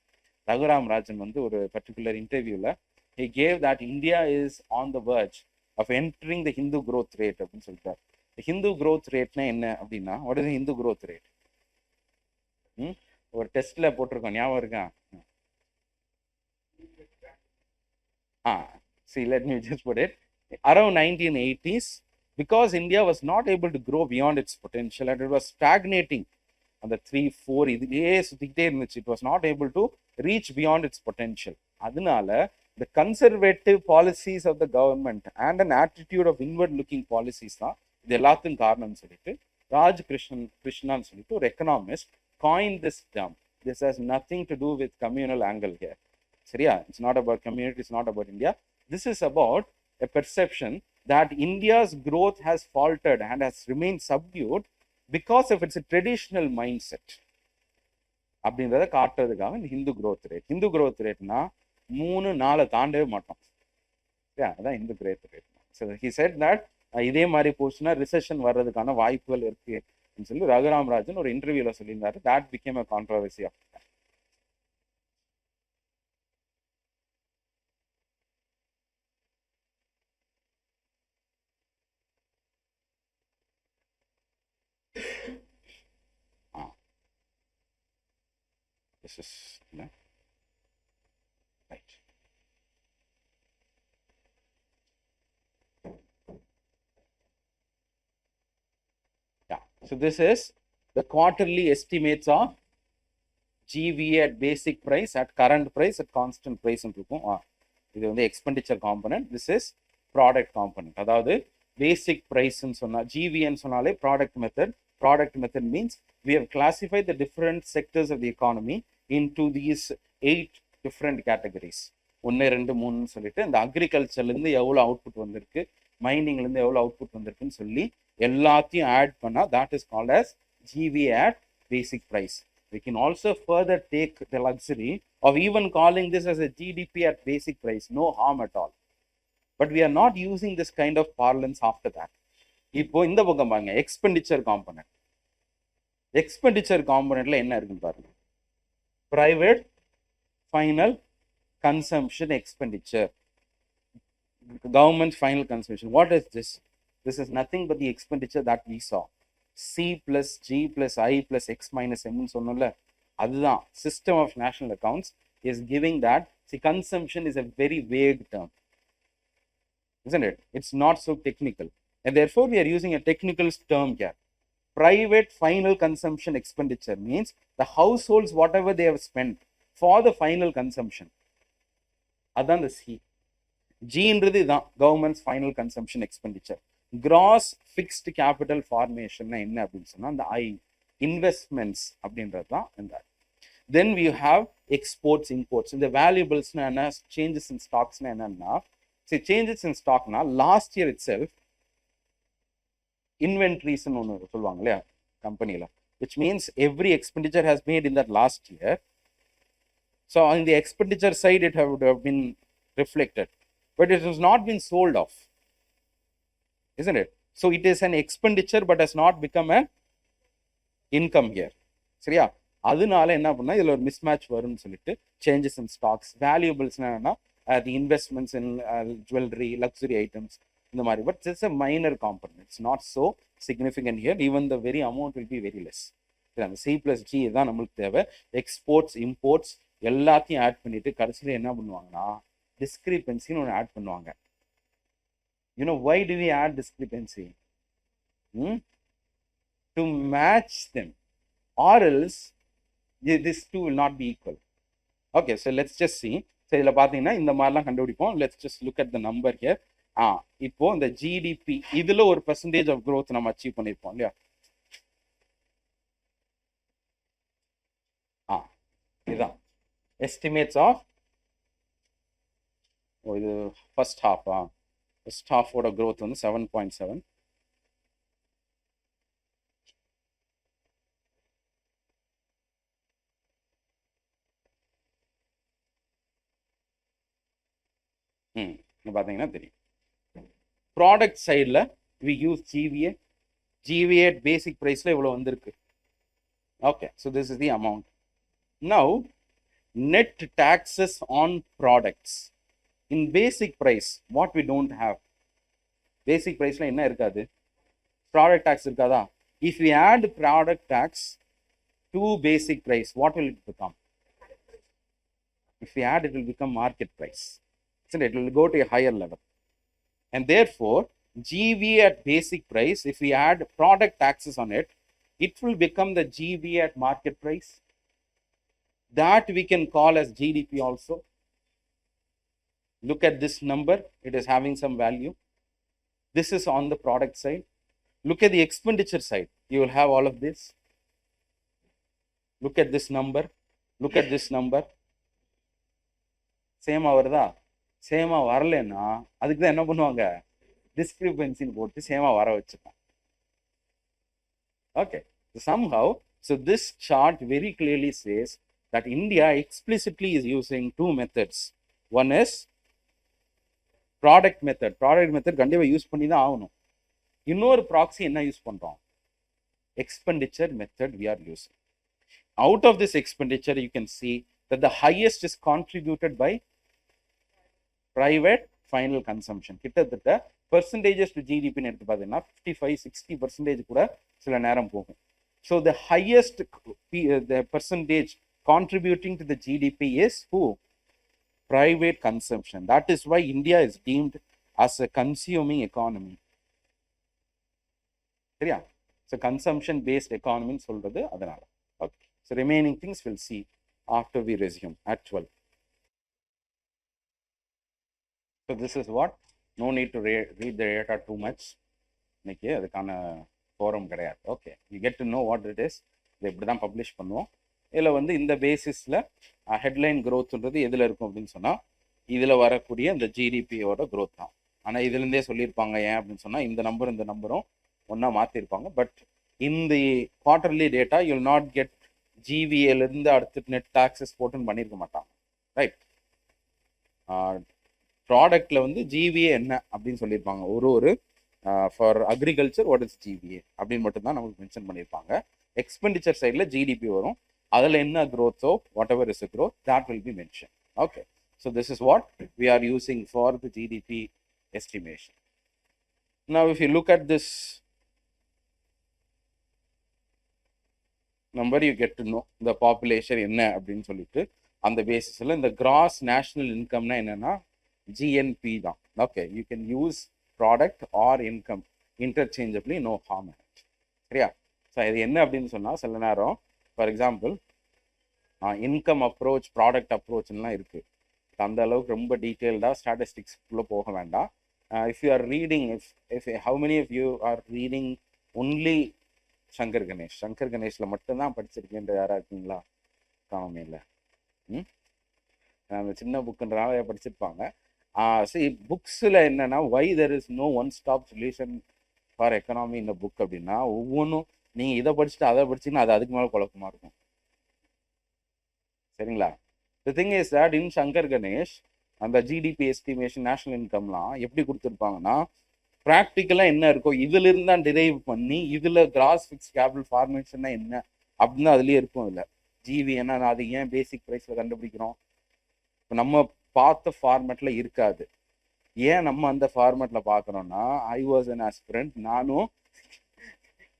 A: ரகுராம் ராஜன் வந்து ஒரு பர்டிகுலர் இன்டர்வியூல he gave that India is on the verge of entering the Hindu growth rate அப்படின்னு சொல்லிட்டார். Hindu growth rate என்ன அப்படின்னா what is the Hindu growth rate? ஒரு டெஸ்ட்ல போட்டிருக்கோம் ஞாபகம் இருக்கா see let me just put it around 1980s because India was not able to grow beyond its potential and it was stagnating on the 3-4 இதுலயே சுத்திக்கிட்டே இருந்துச்சு. It was not able to reach beyond its potential. அதனால the conservative policies of the government and an attitude of inward looking policies தான் இது எல்லாத்துக்கும் காரணம்னு சொல்லிட்டு கிருஷ்ணான்னு சொல்லிட்டு ஒரு economist coined this term. This has nothing to do with communal angle here. Seriya, it's not about community, it's not about India. This is about a perception that India's growth has faltered and has remained subdued because of its traditional mindset. அப்படின்றத காட்டுறதுக்காக இந்த Hindu growth rate. Hindu growth rateனா 3-4 தாண்டவே மாட்டோம். அதான் Hindu growth rate. So he said that இதே மாதிரி போச்சுன்னா recession வர்றதுக்கான வாய்ப்புகள் இருக்கு சொல்லி ரகுராம் ராஜன் ஒரு இன்டர்வியூல சொல்லியிருந்தாரு. that became a controversy of that. This is right. So this is the quarterly estimates of GVA at basic price, at current price, at constant price. இது வந்து expenditure component. This is product component. அதாவது basic price சொன்னா GVA சொன்னாலே product method. Product method means we have classified the different sectors of the economy into these 8 different categories. 1, 2, 3 சொல்லிட்டு இந்த அக்ரிகல்ச்சர்லேருந்து எவ்வளோ output வந்திருக்கு, மைனிங்லேருந்து எவ்வளோ அவுட்புட் வந்திருக்குன்னு சொல்லி எல்லாத்தையும் ஆட் பண்ணால் that is called as GVA at basic price. We can also further take the luxury of even calling this as a GDP at basic price. No harm at all. But we are not using this kind of parlance after that. இப்போ இந்த பக்கம் பாருங்க expenditure component. Expenditure காம்பனன்ட்ல என்ன இருக்குன்னு பாருங்க. Private final consumption expenditure, government final consumption. What is this? This is nothing but the expenditure that we saw. C plus G plus I plus X minus M சொன்னோம்ல, அதுதான் system of national accounts is giving that. See, consumption is a very vague term, isn't it? It's not so technical, and therefore we are using a technical term here. Private final consumption expenditure means the households whatever they have spent for the final consumption. அதான் the C. Gன்றது தான் government's final consumption expenditure. Gross fixed capital formation என்ன அப்படின்னு சொன்னா அந்த investments அப்படின்றது தான் இந்த. Then we have exports imports. இந்த வேல்யூபிள்ஸ்னா என்ன, சேஞ்சஸ் இன் ஸ்டாக்ஸ்னா என்னன்னா, சரி சேஞ்சஸ் இன் ஸ்டாக்னா லாஸ்ட் இயர் இட் செல்ஃப் இன்வென்ட்ரிஸ்னு ஒன்று சொல்லுவாங்க இல்லையா கம்பெனியில், which means every expenditure has made in that last year. So on the expenditure side it would have been reflected, but it has not been sold off, isn't it? So it is an expenditure but has not become an income here. சரியா? அதனால என்ன பண்ணா இதுல ஒரு mismatch வரும்னு சொல்லிட்டு changes in stocks. வேல்யூபிள்ஸ்னா என்னன்னா the investments in jewellery, luxury items இந்த மாதிரி. But it's a minor component, it's not so significant here. Even the very amount will be very less. அந்த C+G தான் நம்மளுக்கு தேவை. எக்ஸ்போர்ட்ஸ் இம்போர்ட்ஸ் எல்லாத்தையும் ஆட் பண்ணிட்டு கடைசியில் என்ன பண்ணுவாங்கன்னா டிஸ்கிரிபென்சின்னு ஒன்று ஆட் பண்ணுவாங்க. You know why do we add discrepancy? To match them, or else this two will not be equal. Okay, so let's just see. So இதில் பார்த்தீங்கன்னா இந்த மாதிரிலாம் கண்டுபிடிப்போம். let's just look at the number here. இப்போ இந்த GDP இதுல ஒரு percentage of growth நம்ம அச்சீவ் பண்ணிருப்போம் இல்லையா? இதுதான் எஸ்டிமேட்ஸ் ஆஃப் இது ஃபர்ஸ்ட் ஹாஃபா. ஃபர்ஸ்ட் ஹாஃபோட growth வந்து 7.7. பார்த்தீங்கன்னா தெரியும். ப்ராடக்ட் சைடில் we use GVA. GVA basic ப்ரைஸில் இவ்வளோ வந்திருக்கு. Okay, so this is the amount. Now net taxes on products in basic price what we don't have. Basic ப்ரைஸில் என்ன இருக்காது? ப்ராடக்ட் டேக்ஸ் இருக்காதா? If we add product tax to basic price what will it become? If we add, it will become market price. So it will go to a higher level. And therefore, GV at basic price, if we add product taxes on it, it will become the GV at market price. That we can call as GDP also. Look at this number, it is having some value. This is on the product side. Look at the expenditure side, you will have all of this. Look at this number, look at this number. சேமா வருதா? சேமா வரலன்னா அதுக்கு தான் என்ன பண்ணுவாங்க? டிஸ்கிரிபன்சின்னு போட்டு சேமா வர வச்சுப்பாங்க. Okay, somehow, so this chart very clearly says that India explicitly is using two methods. One is product method. Product method கண்டிப்பா யூஸ் பண்ணி தான் ஆகணும். இன்னொரு ப்ராக்ஸி என்ன யூஸ் பண்றோம்? Expenditure method we are using. Out of this expenditure, you can see that the highest is contributed by private final consumption. கிட்டத்தட்ட percentages to ஜிடிபின்னு எடுத்து பார்த்தீங்கன்னா 55-60% கூட சில நேரம் போகும். So the highest the percentage contributing to the GDP is who? Private consumption. That is why India is deemed as a consuming economy. சரியா? So consumption paste எக்கானமின்னு சொல்றது அதனால. Okay, so remaining things will see after we resume at 12. So this is what, no need to read the data too much. இன்னைக்கு அதுக்கான forum கிடையாது. Okay, you get to know what it is. இது இப்படி தான் publish பண்ணுவோம். இதில் வந்து இந்த பேசிஸில் ஹெட்லைன் க்ரோத்ன்றது எதில் இருக்கும் அப்படின்னு சொன்னால் இதில் வரக்கூடிய இந்த ஜிடிபியோட க்ரோத் தான். ஆனால் இதுலேருந்தே சொல்லியிருப்பாங்க ஏன் அப்படின்னு சொன்னால் இந்த நம்பரும் ஒன்றா மாற்றிருப்பாங்க. பட் இந்த quarterly data you will not get ஜிவிஏலேருந்து அடுத்து நெட் டாக்ஸஸ் போட்டுன்னு பண்ணியிருக்க மாட்டாங்க. ரைட், ப்ராடக்டில் வந்து ஜிவிஏ என்ன அப்படின்னு சொல்லியிருப்பாங்க. ஒரு for agriculture what is GVA அப்படின்னு மட்டும்தான் நமக்கு மென்ஷன் பண்ணியிருப்பாங்க. எக்ஸ்பெண்டிச்சர் சைடில் ஜிடிபி வரும், அதில் என்ன க்ரோத்தோ whatever is a growth that will be mentioned. Okay, so this is what we are using for the GDP estimation. Now if you look at this number, you get to know the population என்ன அப்படின்னு சொல்லிட்டு அந்த பேசிஸில் இந்த cross national இன்கம்னா என்னன்னா GNP தான். Okay, you can use product or income interchangeably, no harm. சரியா? So இது என்ன அப்படின்னு சொன்னால் சில நேரம் for example income approach, product அப்ரோச்லாம் இருக்குது. அந்த அளவுக்கு ரொம்ப டீட்டெயில்டாக ஸ்டாட்டிஸ்டிக்ஸ்குள்ளே போக வேண்டாம். If you are reading, if how many of you are reading only Shankar கணேஷில் மட்டும்தான் படிச்சிருக்கேன்ற யாராக இருக்கீங்களா? எக்கானமியில் அந்த சின்ன புக்குன்றனால படிச்சிருப்பாங்க. சரி, புக்ஸில் என்னென்னா why there is no one stop solution for economy இந்த புக் அப்படின்னா, ஒவ்வொன்றும் நீங்கள் இதை படிச்சுட்டு அதை படிச்சிங்கன்னா அது அதுக்கு மேலே குழப்பமாக இருக்கும். சரிங்களா? The thing is that in Shankar Ganesh அந்த ஜிடிபி எஸ்டிமேஷன், நேஷனல் இன்கம்லாம் எப்படி கொடுத்துருப்பாங்கன்னா, ப்ராக்டிக்கலாக என்ன இருக்கோ இதிலிருந்து தான் டிரைவ் பண்ணி இதில் கிராஸ் ஃபிக்ஸ் கேபிட்டல் ஃபார்மேஷன்னா என்ன அப்படின்னு அதுலேயே இருக்கும். இல்லை ஜிவி என்ன, அது ஏன் பேசிக் ப்ரைஸில் கண்டுபிடிக்கிறோம், இப்போ நம்ம பார்த்த ஃபார்மேட்டில் இருக்காது. ஏன் நம்ம அந்த ஃபார்மேட்டில் பார்க்குறோன்னா, ஐ வாஸ் அன் ஆஸ்பிரண்ட், நானும்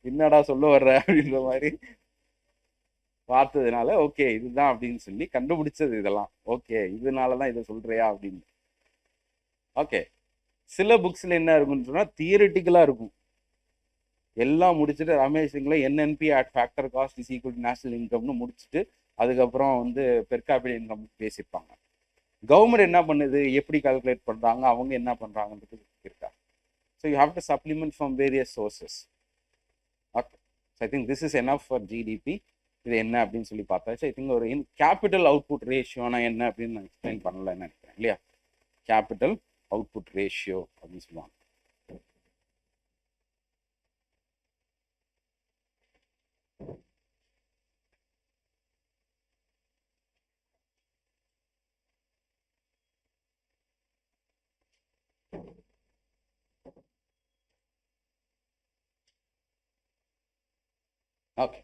A: என்னடா சொல்ல வர்ற அப்படின்ற மாதிரி பார்த்ததுனால ஓகே இதுதான் அப்படின்னு சொல்லி கண்டுபிடிச்சது இதெல்லாம். ஓகே இதனால தான் இதை சொல்றியா அப்படின்னு. ஓகே, சில புக்ஸில் என்ன இருக்குன்னு சொன்னால் தியரிட்டிக்கலாக இருக்கும். எல்லாம் முடிச்சுட்டு ரமேஷிங்கில் NNP at factor cost is equal to national இன்கம்னு முடிச்சுட்டு அதுக்கப்புறம் வந்து பெர் கேபிட்டல் இன்கம் பேசியிருப்பாங்க. கவர்மெண்ட் என்ன பண்ணுது, எப்படி கால்குலேட் பண்ணுறாங்க, அவங்க என்ன பண்ணுறாங்கன்றது இருக்கா. So you have to supplement from various sources. Okay, so I think this is enough for GDP. இது என்ன அப்படின்னு சொல்லி பார்த்தாச்சு. ஐ திங்க் ஒரு கேபிட்டல் அவுட்புட் ரேஷியோனா என்ன அப்படின்னு நான் எக்ஸ்பிளைன் பண்ணலன்னு நினைக்கிறேன் இல்லையா. கேபிட்டல் அவுட்புட் ரேஷியோ அப்படின்னு சொல்லுவாங்க. Okay.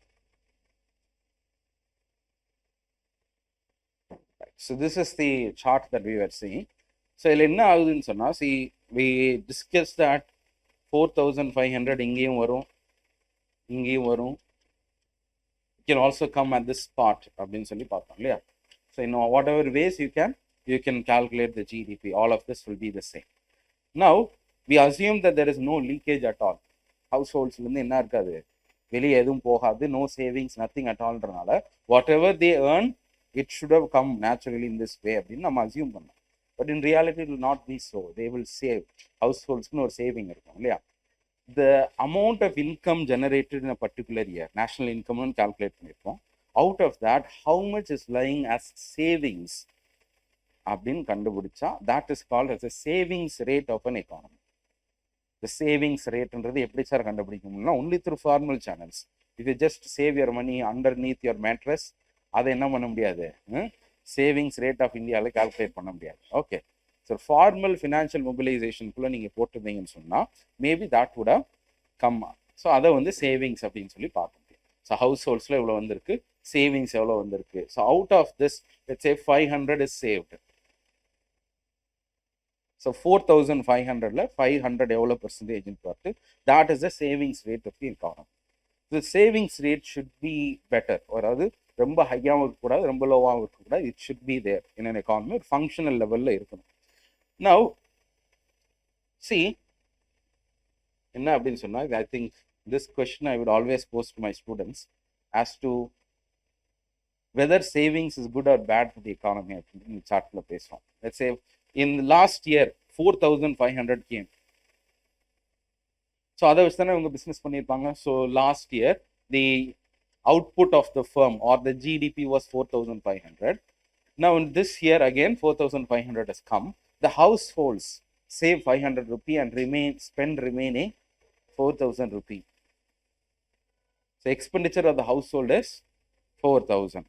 A: So this is the chart that we were seeing. So இதில் என்ன ஆகுதுன்னு சொன்னால், see we discussed that 4500 இங்கேயும் வரும் இங்கேயும் வரும், it can also come at this spot அப்படின்னு சொல்லி பார்த்தோம் இல்லையா. So in whatever ways you can calculate the GDP, all of this will be the same. Now we assume that there is no leakage at all. Householdsலேருந்து என்ன இருக்காது, வெளியே எதுவும் போகாது, no savings, nothing at ஆல்ன்றனால whatever they earn it should have come naturally in this way அப்படின்னு நம்ம assume பண்ணோம். But in reality it will not be so. They will save. ஹவுஸ் ஹோல்ட்ஸ்க்குன்னு ஒரு சேவிங் இருக்கும் இல்லையா. The amount of income generated in a particular year, national இன்கம்னு calculate பண்ணியிருப்போம். Out of that how much is lying as savings அப்படின்னு கண்டுபிடிச்சா that is called as a savings rate of an economy. The savings rate என்றது எப்படி sir கண்டுபிடிக்கும்னா, only through formal channels. If you just save your money underneath your mattress, அதை என்ன பண்ண முடியாது, savings rate of இந்தியாவில் கால்குலேட் பண்ண முடியாது. ஓகே, ஸோ ஃபார்மல் ஃபினான்ஷியல் மொபிலைசேஷனுக்குள்ளே நீங்கள் போட்டிருந்தீங்கன்னு சொன்னால் maybe that would have come. So அதை வந்து சேவிங்ஸ் அப்படின்னு சொல்லி பார்க்க முடியும். ஸோ ஹவுஸ் ஹோல்ட்ஸில் எவ்வளோ வந்திருக்கு, சேவிங்ஸ் எவ்வளோ வந்திருக்கு. So out of this let's say 500 is saved. So 4500ல 500 எவ்வளோ பர்சன்டேஜ்னு பார்த்து that is the savings rate of the economy. The savings rate should be better. அதாவது ரொம்ப ஹையாகவும் இருக்கக்கூடாது, ரொம்ப லோவாகவும் இருக்கக்கூடாது. It should be there in an economy. ஒரு ஃபங்க்ஷனல் லெவலில் இருக்கணும். Now see என்ன அப்படின்னு சொன்னால், I think this question I would always pose to my students as to whether savings is good or bad for the economy அப்படின்னு சார்ட்டில் பேசுவோம். Let's say in last year 4500 came. So அதை வச்சு தானே உங்க பிஸ்னஸ் பண்ணியிருப்பாங்க. So last year the output of the firm or the GDP was 4500. Now in this year again 4500 has come. The households save 500 rupee and spend remaining 4000 rupee. So expenditure of the household is 4000.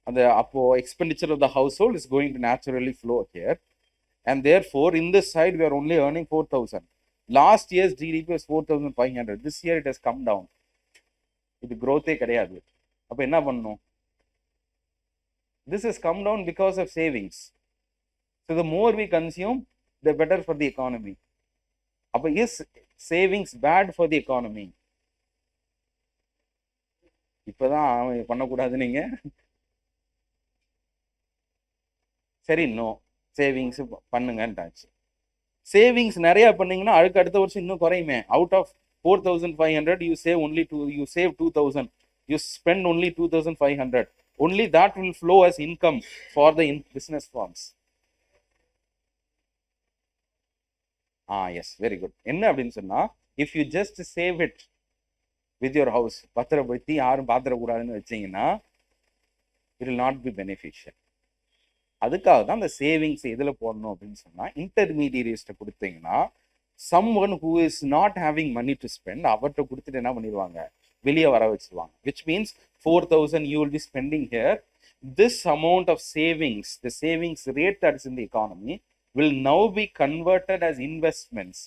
A: And the expenditure of the household is going to naturally flow here, and therefore in this side we are only earning 4000. Last year's GDP was 4500. This year it has come down. இது growth கிடையாது. அப்ப என்ன பண்ணணும்? This has come down because of savings. So the more we consume, the better for the economy. அப்ப is savings bad for the economy? இப்பதான் பண்ணக்கூடாது நீங்க. சரி, நோ சேவிங்ஸ் பண்ணுங்கன்ட்டாச்சு. சேவிங்ஸ் நிறைய பண்ணீங்கன்னா அதுக்கு அடுத்த வருஷம் இன்னும் குறையுமே. Out of 4500 you save only you save 2000, you spend only 2500. only that will flow as income for the business firms. Yes, very good. என்ன அப்படின்னு சொன்னா, if you just save it with your house, பத்திரப்படுத்தி யாரும் பாத்திரக்கூடாதுன்னு வச்சீங்கன்னா, it will not be beneficial. அதுக்காக தான் அந்த savings எதில் போடணும் அப்படின்னு சொன்னால், இன்டர்மீடியரிஸ்ட்டை கொடுத்தீங்கன்னா, someone who is not having money to spend, அவர்கிட்ட கொடுத்துட்டு என்ன பண்ணிடுவாங்க, வெளியே வர வச்சுருவாங்க. Which means 4,000 you will be spending here. This amount of savings, the savings rate that is in the economy, will now be converted as investments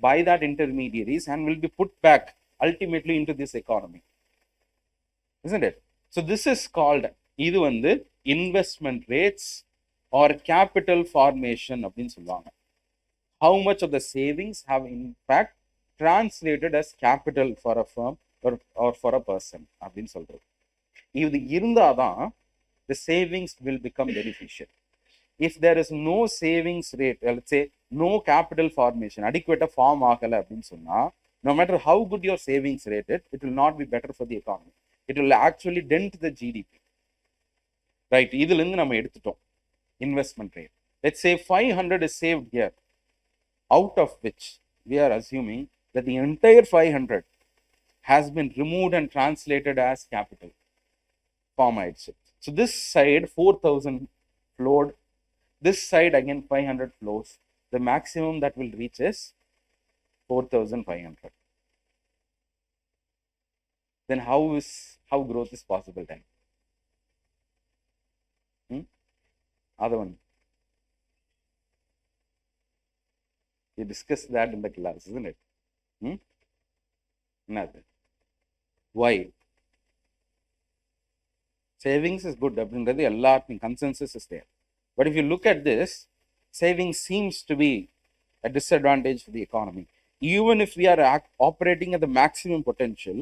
A: by that intermediaries and will be put back ultimately into this economy. Isn't it? So this is called, இது வந்து investment rates or capital formation அப்படின்னு சொல்லுவாங்க. How much of the savings have in fact translated as capital for a firm or for a person அப்படின்னு சொல்றது. இது இருந்தாதான் the savings will become beneficial. If there is no savings rate, let's say no capital formation, adequate form ஆகலை அப்படின்னு சொன்னா, no matter how good your savings rate is, it will not be better for the economy. It will actually dent the GDP. Right? இதுல இருந்து நம்ம எடுத்துட்டோம் investment rate. Let's say 500 is saved here, out of which we are assuming that the entire 500 has been removed and translated as capital form ஆயிடுச்சு. So this side 4,000 flowed, this side again 500 flows. The maximum that will reach is 4,500. Then how growth is possible then? Other one. You discussed that in the class, isn't it? Nothing. Why? Savings is good. Consensus is there. But if you look at this, savings seems to be a disadvantage for the economy. Even if we are operating at the maximum potential,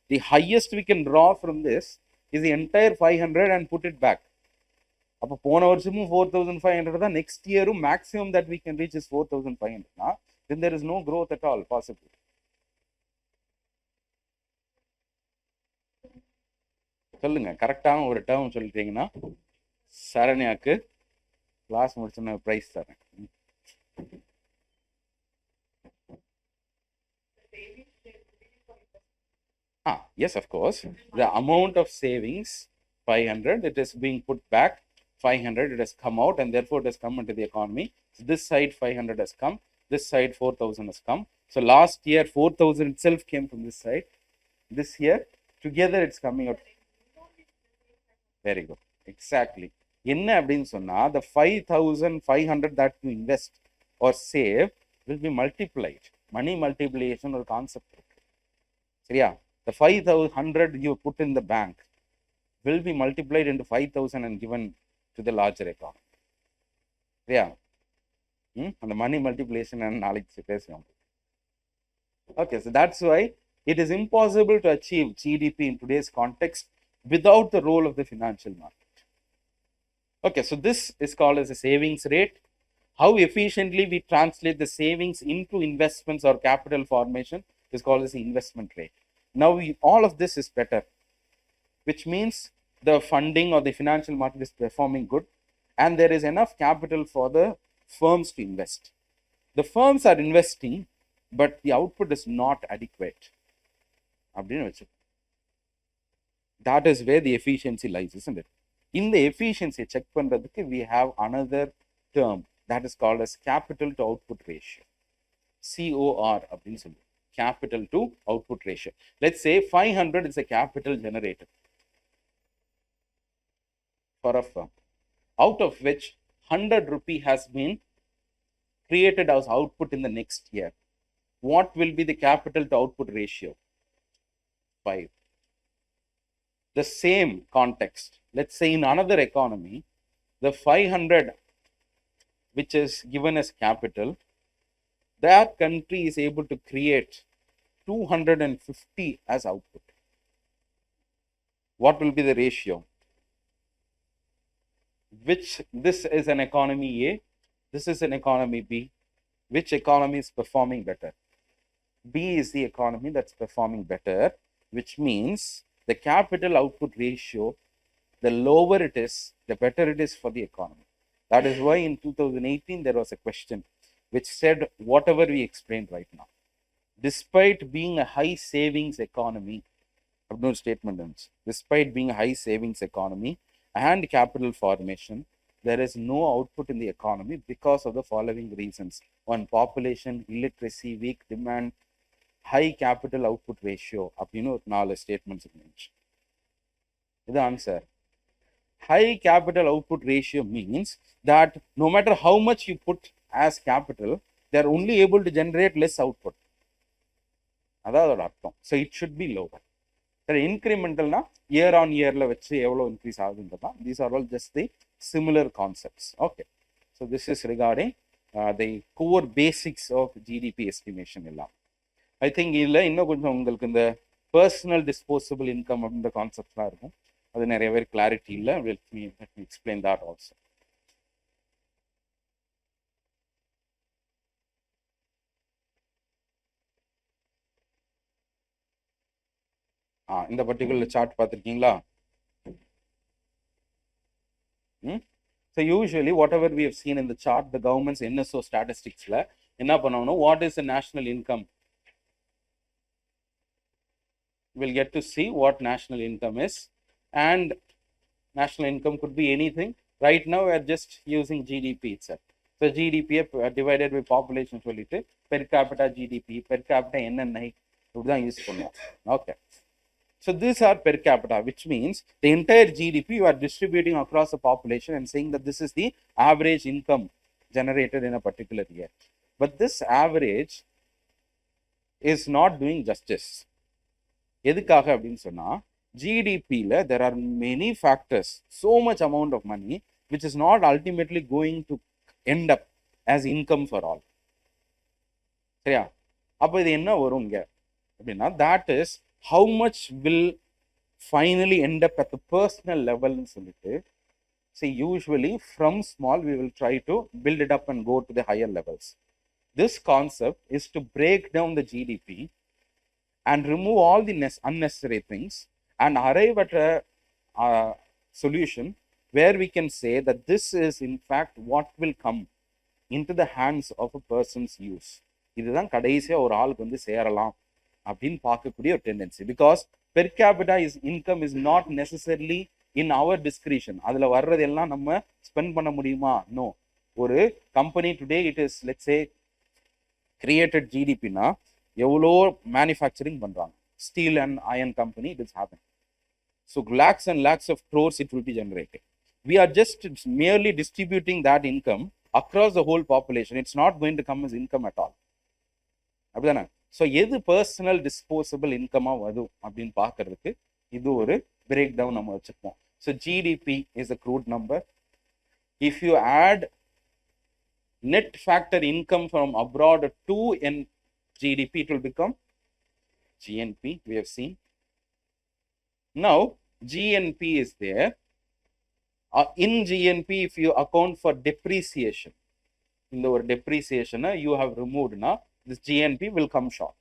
A: the highest we can draw from this is the entire 500 and put it back. அப்போ போன வருஷமும் 4,500 தான், next yearum maximum that we can reach is 4,500. Then there is no growth at all possible. சொல்லுங்க, கரெக்டான ஒரு term சொல்லிட்டீங்கன்னா சரண்யாக்கு class முடிச்சுன்னா price தரேன். Yes, of course. The amount of savings 500, it is being put back. 500 it has come out and therefore it has come into the economy. So this side 500 has come, this side 4,000 has come. So last year 4,000 itself came from this side. This year together it's coming out. Very good. Exactly. என்ன அப்படின்னு சொன்னா, the 5,500 that you invest or save will be multiplied. Money multiplication or concept. சரியா? The 5,500 you put in the bank will be multiplied into 5,000 and given to the larger economy. Yeah. And the money multiplication and knowledge. Okay, so that's why it is impossible to achieve GDP in today's context without the role of the financial market. Okay, so this is called as a savings rate. How efficiently we translate the savings into investments or capital formation is called as the investment rate. Now all of this is better, which means the funding or the financial market is performing good and there is enough capital for the firms to invest. The firms are investing, but the output is not adequate. That is where the efficiency lies, isn't it? In the efficiency check pandradhukku, we have another term that is called as capital to output ratio. COR அப்படின்னு சொல்லுவோம். Capital to output ratio. Let's say 500 is a capital generated for a firm, out of which 100 rupee has been created as output in the next year. What will be the capital to output ratio? 5. The same context, let's say in another economy, the 500 which is given as capital, that country is able to create 250 as output. What will be the ratio? Which, this is an economy A, this is an economy B. Which economy is performing better? B is the economy that's performing better, which means the capital output ratio the lower it is, the better it is for the economy. That is why in 2018 there was a question which said whatever we explained right now. Despite being a high savings economy, no statement, despite being a high savings economy and capital formation, there is no output in the economy because of the following reasons. One, population, illiteracy, weak demand, high capital output ratio. Nalu statements. The answer. High capital output ratio means that no matter how much you put as capital, they are only able to generate less output. So it should be lower. Incremental na year on year increase. These are all just the similar concepts. Okay. So this is regarding the core basics of GDP estimation. I think the personal disposable income of the concepts are very clarity. Let me explain that also. In the particular chart, so usually whatever we have seen in the chart, the government's NSO statistics, what is the national income? We'll get to see what national income is, and national income could be anything. Right now we are just using GDP itself. So GDP divided by population, per capita GDP, per capita NNI, use. Okay. So these are per capita, which means the entire GDP you are distributing across the population and saying that this is the average income generated in a particular year. But this average is not doing justice. GDP, there are many factors, so much amount of money, which is not ultimately going to end up as income for all. That is how much will finally end up at the personal level. See, usually from small, we will try to build it up and go to the higher levels. This concept is to break down the GDP and remove all the unnecessary things and arrive at a solution where we can say that this is in fact what will come into the hands of a person's use. This is a tendency, because per capita income is not necessarily in our discretion. Spend no. One company today, it is, let's say, created GDP na manufacturing steel and iron company, it is happening. So lakhs and lakhs of crores it will be generating. We are just merely distributing that income across the whole population. It's not going to come as income at all. So edu personal disposable income abdin paakkradhukku idu oru breakdown நம்ம வச்சிருப்போம். So GDP is a crude number. If you add net factor income from abroad to GDP, it will become GNP. We have seen. Now GNP is there. In GNP, if you account for depreciation, in the depreciation you have removed now, this GNP will come short.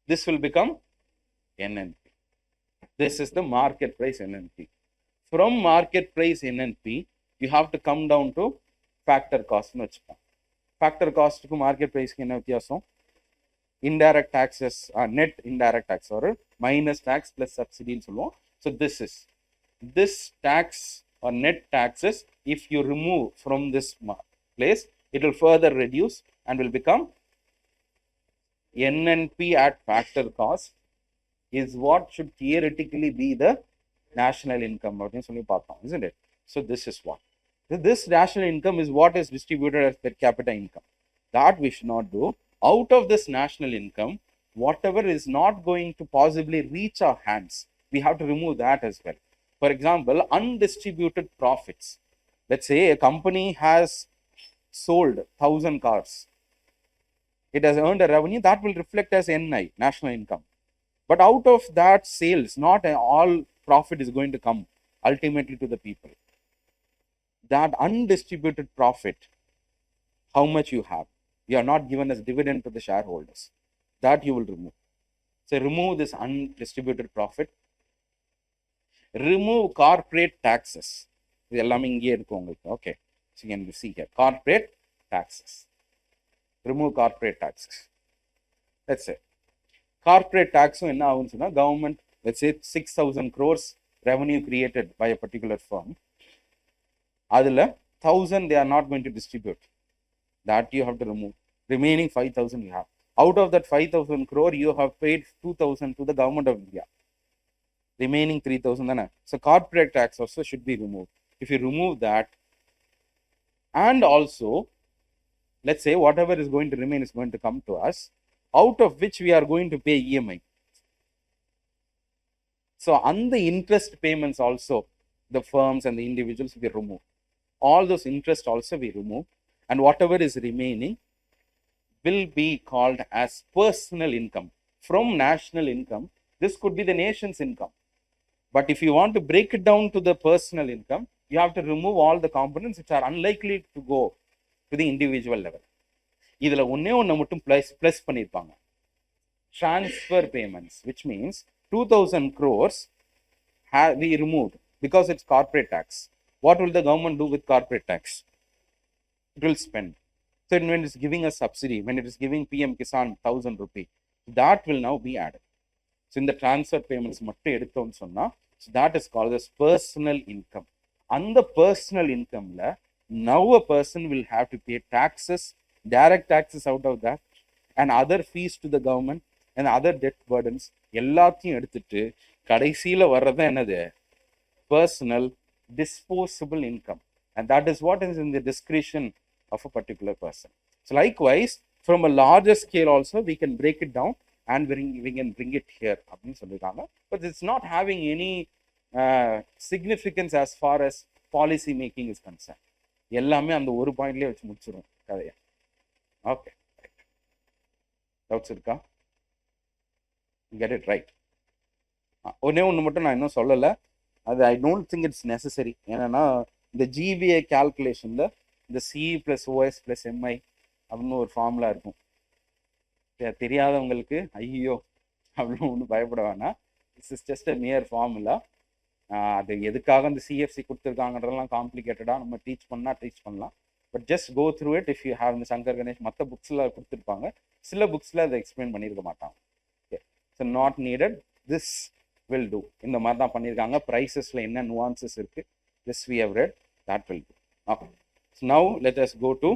A: This will become NNP. This is the market price NNP. From market price NNP, you have to come down to factor cost. Factor cost to market price indirect taxes, net indirect tax or minus tax plus subsidy. So this tax or net taxes, if you remove from this place, it will further reduce and will become NNP at factor cost is what should theoretically be the national income, isn't it? So this is what. This national income is what is distributed as per capita income. That we should not do. Out of this national income, whatever is not going to possibly reach our hands, we have to remove that as well. For example, undistributed profits. Let's say a company has sold 1,000 cars. It has earned a revenue that will reflect as NI, national income. But out of that sales, not all profit is going to come ultimately to the people. That undistributed profit, how much you have, you are not given as dividend to the shareholders. That you will remove. So remove this undistributed profit. remove corporate taxes. இது எல்லாமே இங்கே இருக்கும் உங்களுக்கு. Okay, so you can see here corporate taxes. Remove corporate taxes. Let's say corporate tax என்ன ஆகும்னு சொன்னா government, let's say 6,000 crores revenue created by a particular firm, அதுல 1,000 they are not going to distribute, that you have to remove. Remaining 5,000 you have. Out of that 5,000 crore you have paid 2,000 to the government of India. Remaining 3,000 then. So corporate tax also should be removed. If you remove that, and also let's say whatever is going to remain is going to come to us, out of which we are going to pay EMI. So on the interest payments also, the firms and the individuals we remove. All those interest also we remove, and whatever is remaining will be called as personal income. From national income, this could be the nation's income. But if you want to break it down to the personal income, you have to remove all the components which are unlikely to go to the individual level. இதில் ஒன்னே ஒன்று மட்டும் plus பண்ணியிருப்பாங்க, transfer payments, which means 2,000 crores have we removed because it's corporate tax. What will the government do with corporate tax? It will spend. So when it is giving a subsidy, when it is giving PM Kisan 1,000 rupee, that will now be added. So in the transfer payments மட்டும் எடுத்தோம்னு சொன்னா, so that is called as personal income. அந்த personal incomeல now a person will have to pay taxes, direct taxes out of that, and other fees to the government and other debt burdens எல்லாத்தையும் எடுத்துட்டு கடைசியில வர்றது என்னது? Personal disposable income. And that is what is in the discretion of a particular person. So likewise, from a larger scale also, we can break it down and we can bring it here. But it's not having any significance as far as policy making is concerned. எல்லாமே அந்த ஒரு பாயிண்ட்லயே வச்சு முடிச்சிரும் கதையை. Okay, doubts இருக்கா? Get it right. ஒன்னே ஒன்று மட்டும் நான் இன்னும் சொல்லலை, அது I don't think it's necessary. ஏன்னா இந்த ஜிபிஏ கால்குலேஷனில் இந்த C plus OS plus Mi அப்படின்னு ஒரு ஃபார்முலா இருக்கும். தெரியாதவங்களுக்கு ஐயோ அப்படின்னு ஒன்றும் பயப்பட வேணாம். This is just a mere formula. அது எதுக்காக அந்த சிஎஃப்சி கொடுத்துருக்காங்கன்றதெல்லாம் காம்ப்ளிகேட்டடாக நம்ம டீச் பண்ணலாம். But just go through it. If you have இந்த சங்கர் கணேஷ் மற்ற புக்ஸில் கொடுத்துருப்பாங்க, சில புக்ஸில் அதை எக்ஸ்பிளைன் பண்ணியிருக்க மாட்டாங்க. Okay, so not needed, this will do. இந்த மாதிரி தான் பண்ணியிருக்காங்க. ப்ரைஸஸில் என்ன நுவான்சஸ் இருக்குது, this we have read, that will do. Okay, so now let us go to